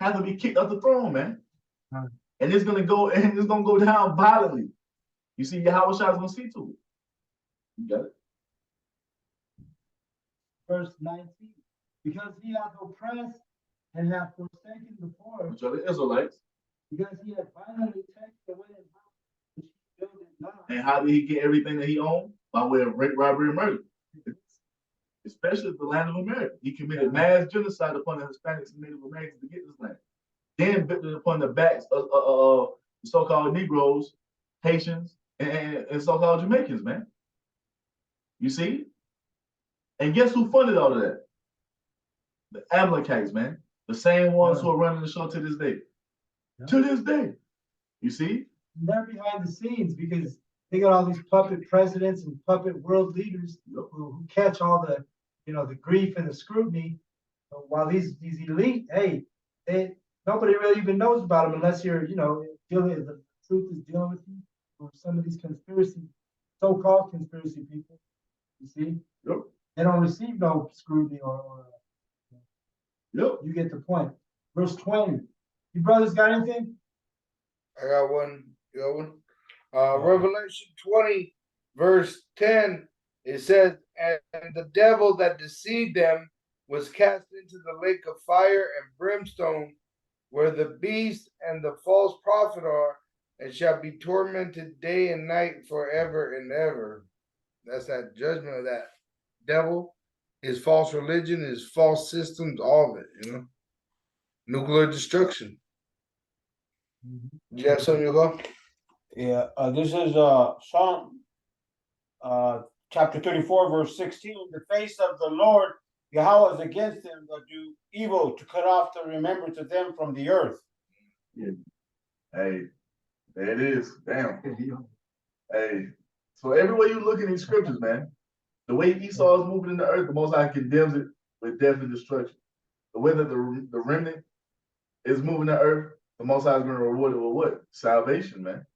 [SPEAKER 1] have to be kicked off the throne, man. And it's gonna go down violently. You see, Yahawashi is gonna see to it. You got it.
[SPEAKER 2] Verse 19. Because he hath oppressed and hath forsaken the poor.
[SPEAKER 1] Which are the Israelites.
[SPEAKER 2] Because he had violently taken away his house, which he built it not.
[SPEAKER 1] And how did he get everything that he owned? By way of rape, robbery, and murder. Especially the land of America. He committed mass genocide upon the Hispanics and Native Americans to get this land. Then built it upon the backs of the so-called Negroes, Haitians, and so-called Jamaicans, man. You see? And guess who funded all of that? The Amalekites, man. The same ones who are running the show to this day.
[SPEAKER 2] Yeah.
[SPEAKER 1] To this day. You see?
[SPEAKER 2] They're behind the scenes because they got all these puppet presidents and puppet world leaders who catch all the, the grief and the scrutiny. While these elite, hey, nobody really even knows about them unless you're, dealing. The truth is dealing with you, or some of these so-called conspiracy people. You see, they don't receive no scrutiny or you get the point. Verse 20. You brothers got anything?
[SPEAKER 3] I got one. You got one? Revelation 20, verse 10, it says, and the devil that deceived them was cast into the lake of fire and brimstone, where the beast and the false prophet are, and shall be tormented day and night forever and ever. That's that judgment of that devil, his false religion, his false systems, all of it, Nuclear destruction. You have something to go?
[SPEAKER 5] Yeah, this is Psalm chapter 34, verse 16. The face of the Lord Yahawah is against them that do evil, to cut off the remembrance of them from the earth.
[SPEAKER 1] Yeah. Hey, there it is. Damn. Hey. So everywhere you look in these scriptures, man, the way Esau is moving in the earth, the Most High condemns it with death and destruction. The way that the remnant is moving the earth, the Most High is going to reward it with what? Salvation, man.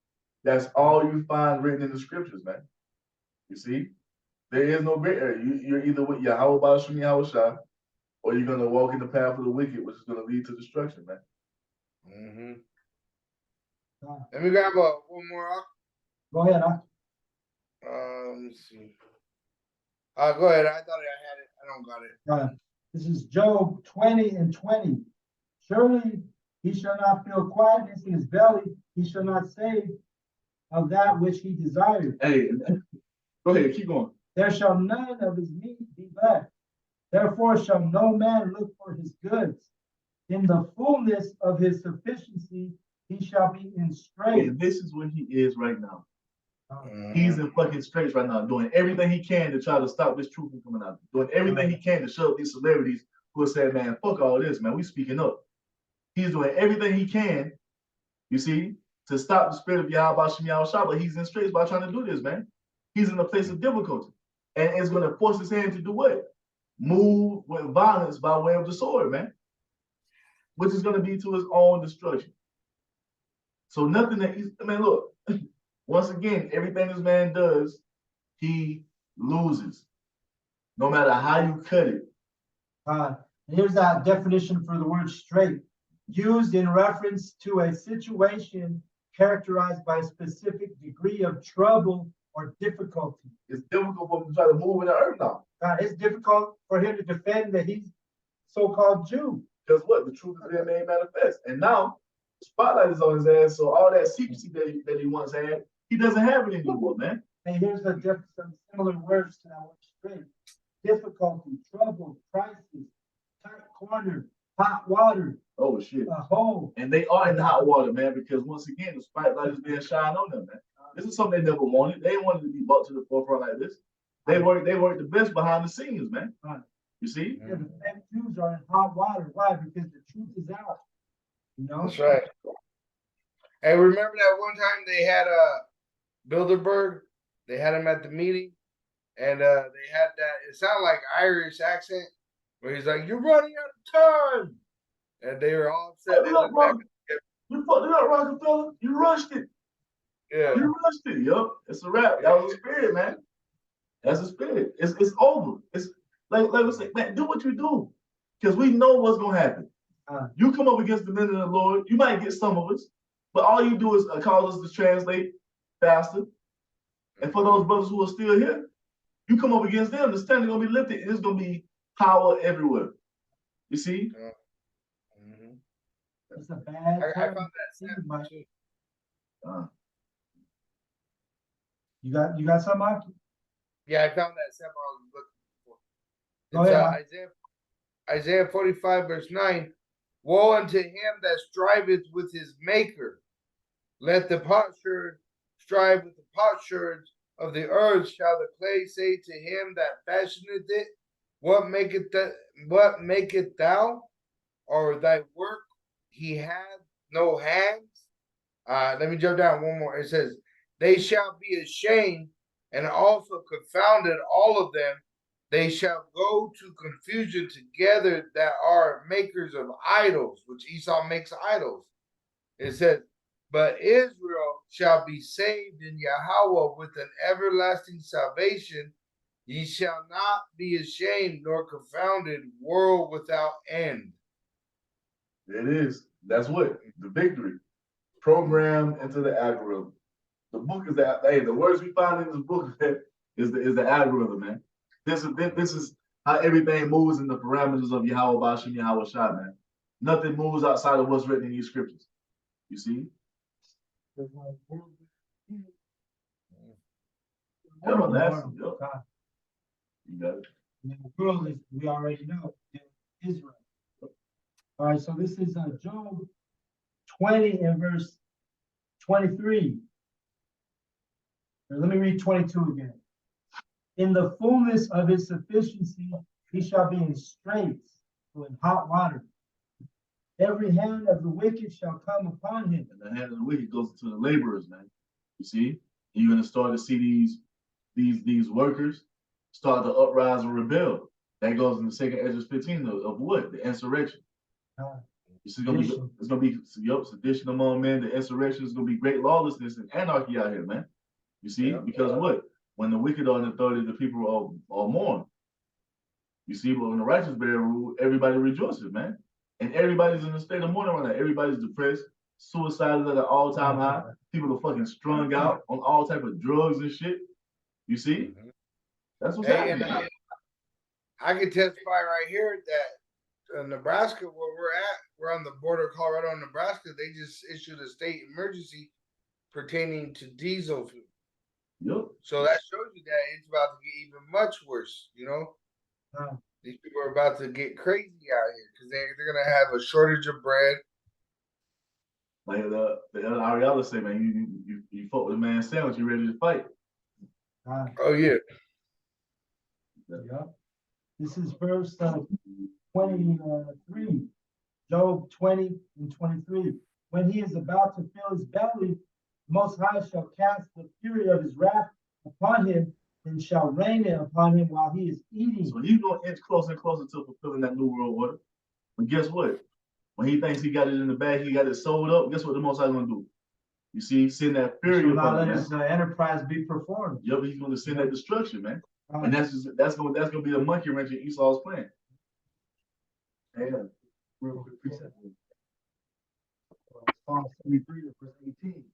[SPEAKER 1] That's all you find written in the scriptures, man. You see? There is no gray area. You're either with Yahawah, bahasham, Yahawashi, or you're going to walk in the path of the wicked, which is going to lead to destruction, man.
[SPEAKER 3] Mm-hmm. Let me grab one more.
[SPEAKER 2] Go ahead.
[SPEAKER 3] Let me see. Go ahead. I thought I had it. I don't got it.
[SPEAKER 2] This is Job 20 and 20. Surely he shall not feel quietness in his belly. He shall not say of that which he desired.
[SPEAKER 1] Hey, go ahead. Keep going.
[SPEAKER 2] There shall none of his meat be left. Therefore shall no man look for his goods. In the fullness of his sufficiency, he shall be in straits.
[SPEAKER 1] And this is what he is right now. He's in fucking straits right now, doing everything he can to try to stop this truth from coming out. Doing everything he can to shut up these celebrities who are saying, man, fuck all this, man. We speaking up. He's doing everything he can, you see, to stop the spirit of Yahawashi, but he's in straits by trying to do this, man. He's in a place of difficulty. And it's going to force his hand to do what? Move with violence by way of the sword, man. Which is going to be to his own destruction. So nothing that he's, look, once again, everything this man does, he loses. No matter how you cut it.
[SPEAKER 2] Here's that definition for the word straight. Used in reference to a situation characterized by a specific degree of trouble or difficulty.
[SPEAKER 1] It's difficult for him to try to move in the earth now.
[SPEAKER 2] It's difficult for him to defend that he's so-called Jew.
[SPEAKER 1] Because what? The truth is being made manifest. And now, the spotlight is on his ass, so all that secrecy that he once had, he doesn't have it anymore, man.
[SPEAKER 2] And here's some similar words to that word straight. Difficulty, trouble, crisis, tight corner, hot water.
[SPEAKER 1] Oh, shit.
[SPEAKER 2] A hole.
[SPEAKER 1] And they are in the hot water, man, because once again, the spotlight is being shined on them, man. This is something they never wanted. They wanted to be brought to the forefront like this. They work the best behind the scenes, man. You see?
[SPEAKER 2] Yeah, the fake Jews are in hot water. Why? Because the truth is out.
[SPEAKER 3] That's right. Hey, remember that one time they had Bilderberg? They had him at the meeting, and they had that. It sounded like Irish accent, where he's like, "You're running out of time," and they were all upset.
[SPEAKER 1] You fucked it up, Rockefeller. You rushed it.
[SPEAKER 3] Yeah.
[SPEAKER 1] You rushed it. Yup. It's a wrap. That was a spirit, man. That's a spirit. It's over. It's like we say, man, do what you do. Because we know what's gonna happen. You come up against the men of the Lord, you might get some of us, but all you do is call us to translate faster. And for those brothers who are still here, you come up against them, the standard gonna be lifted, and it's gonna be power everywhere. You see?
[SPEAKER 2] It's a bad
[SPEAKER 3] I
[SPEAKER 2] time.
[SPEAKER 3] found that sample
[SPEAKER 2] Mike.
[SPEAKER 3] too.
[SPEAKER 2] You got something, Mike?
[SPEAKER 3] Yeah, I found that sample I was looking for.
[SPEAKER 2] Go
[SPEAKER 3] It's
[SPEAKER 2] ahead,
[SPEAKER 3] Isaiah 45 verse 9. Woe unto him that striveth with his maker. Let the potsherd strive with the potsherds of the earth. Shall the clay say to him that fashioneth it, What maketh thou? Or thy work he hath no hands? Let me jump down one more. It says, They shall be ashamed and also confounded, all of them. They shall go to confusion together that are makers of idols, which Esau makes idols. It says, But Israel shall be saved in Yahawah with an everlasting salvation. Ye shall not be ashamed nor confounded, world without end.
[SPEAKER 1] It is. That's what the victory programmed into the algorithm. The book is that. Hey, the words we find in this book is the algorithm, man. This is how everything moves in the parameters of Yahweh Bahasham Yahawashi, man. Nothing moves outside of what's written in these scriptures. You see? Everlasting. Yep. You got it.
[SPEAKER 2] And the world is, we already know, Israel. All right, so this is Job 20 and verse 23. Let me read 22 again. In the fullness of his sufficiency, he shall be in straits, or in hot water. Every hand of the wicked shall come upon him.
[SPEAKER 1] And the hand of the wicked goes to the laborers, man. You see? You're gonna start to see these workers start to uprise and rebel. That goes in the second Ezra 15 of what? The insurrection. It's gonna be sedition among men. The insurrection is gonna be great lawlessness and anarchy out here, man. You see, because what? When the wicked are in authority, the people are mourn. You see, but when the righteous bear rule, everybody rejoices, man. And everybody's in a state of mourning right now. Everybody's depressed. Suicide is at an all-time high. People are fucking strung out on all type of drugs and shit. You see? That's what's happening.
[SPEAKER 3] And I can testify right here that Nebraska, where we're on the border of Colorado and Nebraska, they just issued a state emergency pertaining to diesel fuel.
[SPEAKER 1] Yep.
[SPEAKER 3] So that shows you that it's about to get even much worse, you know? These people are about to get crazy out here because they're going to have a shortage of bread.
[SPEAKER 1] Like the Ariella say, man, you fuck with a man's sandwich, you ready to fight.
[SPEAKER 3] Oh, yeah.
[SPEAKER 2] Yeah. This is verse 23, Job 20 and 23. When he is about to fill his belly, the Most High shall cast the fury of his wrath upon him and shall rain it upon him while he is eating.
[SPEAKER 1] So he's going to inch closer and closer to fulfilling that new world order. But guess what? When he thinks he got it in the bag, he got it sold up, guess what the Most High going to do? You see, send that fury
[SPEAKER 2] upon him. Let his enterprise be performed.
[SPEAKER 1] Yep, he's going to send that destruction, man. And that's going to be the monkey wrench in Esau's plan.
[SPEAKER 4] Yeah. Real quick precept. Psalm 73, verse 18.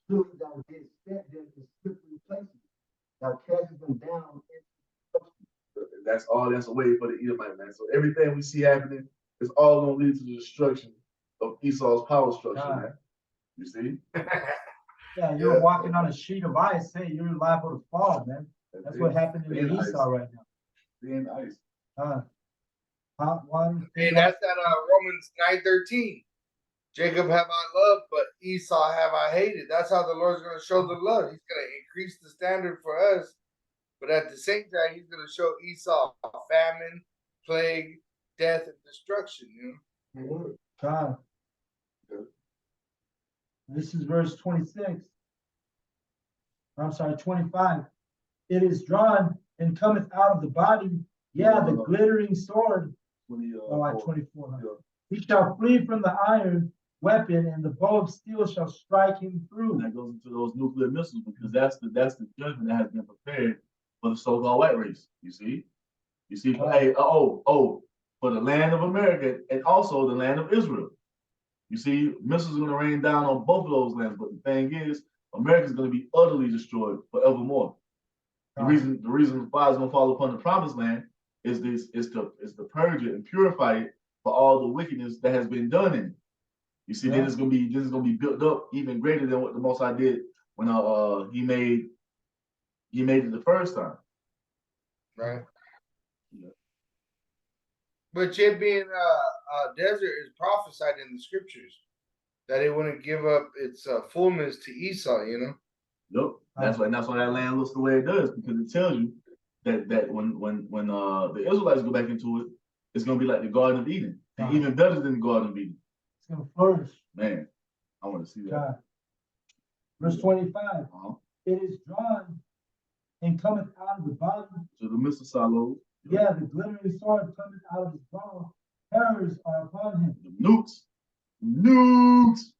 [SPEAKER 4] Surely thou didst set them in slippery places. Thou castest them down into
[SPEAKER 1] that's all that's away for the Edomite, man. So everything we see happening is all going to lead to the destruction of Esau's power structure, man. You see?
[SPEAKER 2] Yeah, you're walking on a sheet of ice. Hey, you're liable to fall, man. That's what happened in Esau right now.
[SPEAKER 1] Being ice.
[SPEAKER 2] Hot water.
[SPEAKER 3] And that's that Romans 9:13. Jacob have I loved, but Esau have I hated. That's how the Lord's going to show the love. He's going to increase the standard for us. But at the same time, he's going to show Esau famine, plague, death, and destruction. You know?
[SPEAKER 2] God. This is verse 26. I'm sorry, 25. It is drawn and cometh out of the body. Yeah, the glittering sword. 24. Yeah. He shall flee from the iron weapon, and the bow of steel shall strike him through.
[SPEAKER 1] And that goes into those nuclear missiles because that's the judgment that has been prepared for the so-called white race. You see, hey, for the land of America and also the land of Israel. You see, missiles are going to rain down on both of those lands. But the thing is, America is going to be utterly destroyed forevermore. The reason the fire is going to fall upon the promised land is to purge it and purify it for all the wickedness that has been done in it. You see, then this is gonna be built up even greater than what the Most High did when he made it the first time.
[SPEAKER 3] Right.
[SPEAKER 1] Yeah.
[SPEAKER 3] But it being a desert is prophesied in the scriptures that it wouldn't give up its fullness to Esau, you know.
[SPEAKER 1] Yep. That's why that land looks the way it does, because it tells you that when the Israelites go back into it, it's gonna be like the Garden of Eden, and even better than the Garden of Eden.
[SPEAKER 2] It's gonna flourish.
[SPEAKER 1] Man, I want to see that.
[SPEAKER 2] God. Verse 25. It is drawn and cometh out of the bottom.
[SPEAKER 1] So the Mr. Salo.
[SPEAKER 2] Yeah, the glittering sword cometh out of his bow. Terrors are upon him.
[SPEAKER 1] The nukes. Nukes.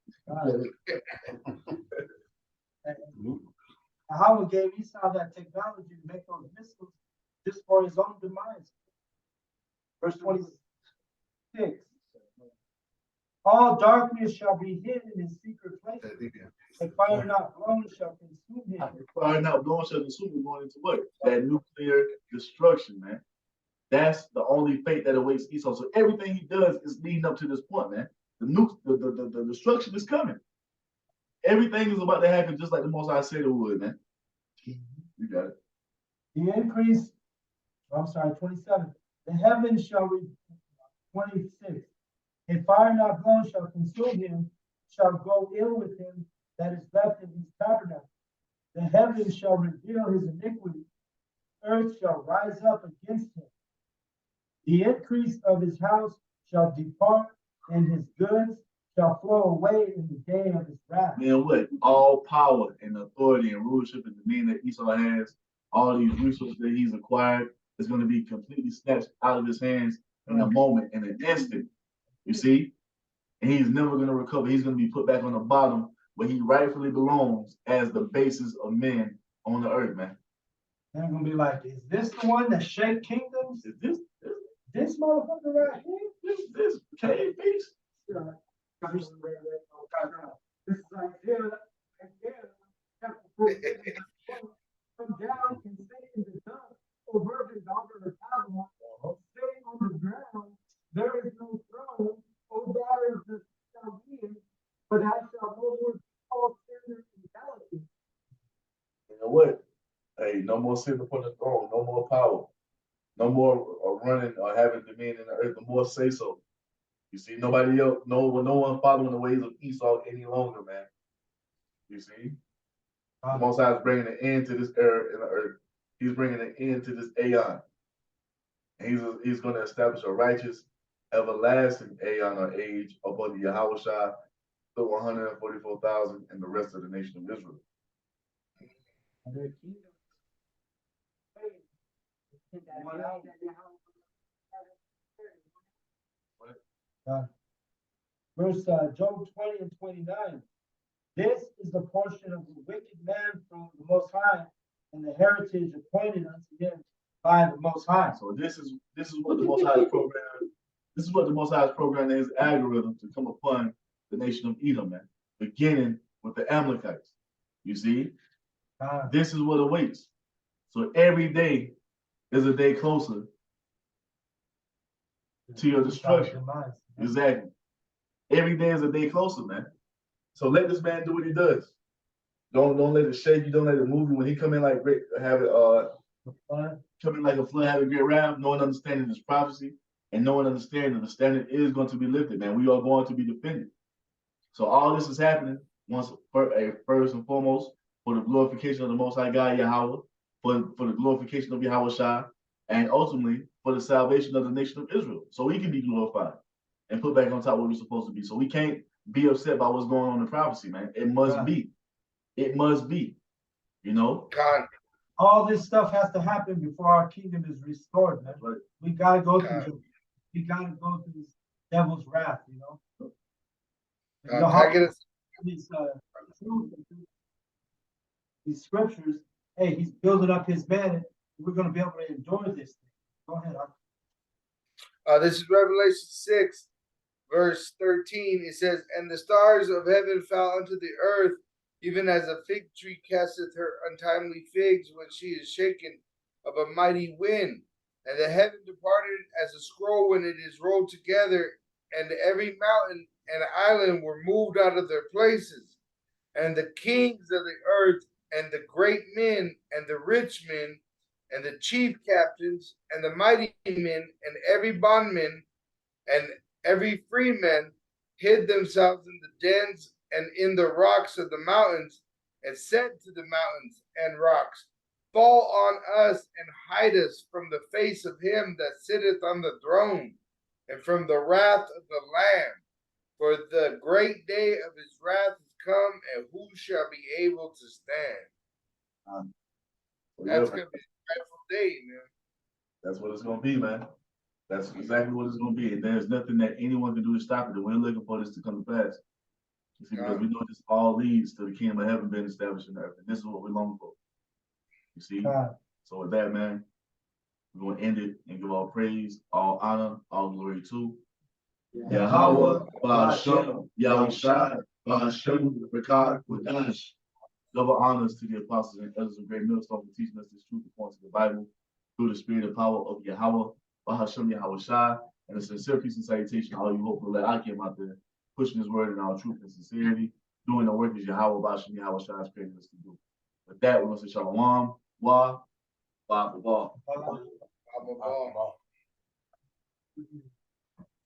[SPEAKER 2] Yahawaah gave Esau that technology to make those missiles just for his own demise. Verse 26. All darkness shall be hidden in secret places. And fire not blown shall consume him.
[SPEAKER 1] Fire not blown shall consume him, going into what? That nuclear destruction, man. That's the only fate that awaits Esau. So everything he does is leading up to this point, man. The destruction is coming. Everything is about to happen just like the Most High said it would, man. You got it.
[SPEAKER 2] The increase, 27. The heavens shall be 26. A fire not blown shall consume him, shall go ill with him that is left in his tabernacle. The heavens shall reveal his iniquity. Earth shall rise up against him. The increase of his house shall depart, and his goods shall flow away in the day of his wrath.
[SPEAKER 1] Man, what? All power and authority and rulership and dominion that Esau has, all these resources that he's acquired, is going to be completely snatched out of his hands in a moment, in an instant. You see? And he's never going to recover. He's going to be put back on the bottom where he rightfully belongs as the basis of men on the earth, man.
[SPEAKER 2] They're going to be like, is this the one that shake kingdoms?
[SPEAKER 1] Is this
[SPEAKER 2] motherfucker right here?
[SPEAKER 1] This cave beast?
[SPEAKER 2] Yeah. This is like, come down and stay in the dust, O virgin daughter of Babylon, stay on the ground. There is no throne, O daughter of the Chaldeans, but I shall no more call sinner in reality.
[SPEAKER 1] You know what? Hey, no more sitting upon the throne, no more power, no more running or having dominion in the earth, no more say so. You see, nobody else, no one following the ways of Esau any longer, man. You see? The Most High is bringing an end to this era in the earth. He's bringing an end to this aeon. And he's going to establish a righteous, everlasting aeon or age upon the Yahawashi, the 144,000 and the rest of the nation of Israel.
[SPEAKER 2] Verse Job 20 and 29. This is the portion of the wicked man from the Most High, and the heritage appointed unto him by the Most High.
[SPEAKER 1] So this is what the Most High has programmed. This is what the Most High has programmed in his algorithm to come upon the nation of Edom, man. Beginning with the Amalekites. You see? This is what awaits. So every day is a day closer to your destruction. Exactly. Every day is a day closer, man. So let this man do what he does. Don't let it shake you. Don't let it move you. When he come in like great, come in like a flood, have a great wrath, knowing understanding this prophecy, and knowing understanding the standard is going to be lifted, man. We are going to be defended. So all this is happening first and foremost for the glorification of the Most High God Yahawaah, for the glorification of Yahawashi, and ultimately for the salvation of the nation of Israel, so we can be glorified and put back on top what we're supposed to be. So we can't be upset by what's going on in prophecy, man. It must be. It must be. You know?
[SPEAKER 3] God.
[SPEAKER 2] All this stuff has to happen before our kingdom is restored, man.
[SPEAKER 1] Right.
[SPEAKER 2] We gotta go through this devil's wrath, you know. These scriptures, hey, he's building up his man, and we're gonna be able to endure this thing. Go ahead.
[SPEAKER 3] This is Revelation 6, verse 13. It says, "And the stars of heaven fell unto the earth, even as a fig tree casteth her untimely figs when she is shaken of a mighty wind. And the heaven departed as a scroll when it is rolled together, and every mountain and island were moved out of their places, and the kings of the earth, and the great men, and the rich men, and the chief captains, and the mighty men, and every bondman, and every freeman hid themselves in the dens and in the rocks of the mountains, and said to the mountains and rocks, fall on us and hide us from the face of him that sitteth on the throne, and from the wrath of the Lamb. For the great day of his wrath is come, and who shall be able to stand? That's going to be a dreadful day, man.
[SPEAKER 1] That's what it's gonna be, man. That's exactly what it's gonna be. And there's nothing that anyone can do to stop it. And we're looking for this to come to pass. You see, because we know this all leads to the kingdom of heaven being established in earth. And this is what we long for. You see? So with that, man, we're gonna end it and give all praise, all honor, all glory to YAHAWAH, bahasham, Yahawashi, bahasham, qadash. Double honors to the apostles and elders of Great Millstone for teaching us this truth according to the Bible through the spirit and power of YAHAWAH, bahasham, Yahawashi, and a sincere peace and salutation to all you hopeful that I came out there pushing his word in our truth and sincerity, doing the work as YAHAWAH, bahasham, Yahawashi has created us to do. With that, we're going to say shalom, wa, ba, ba, ba.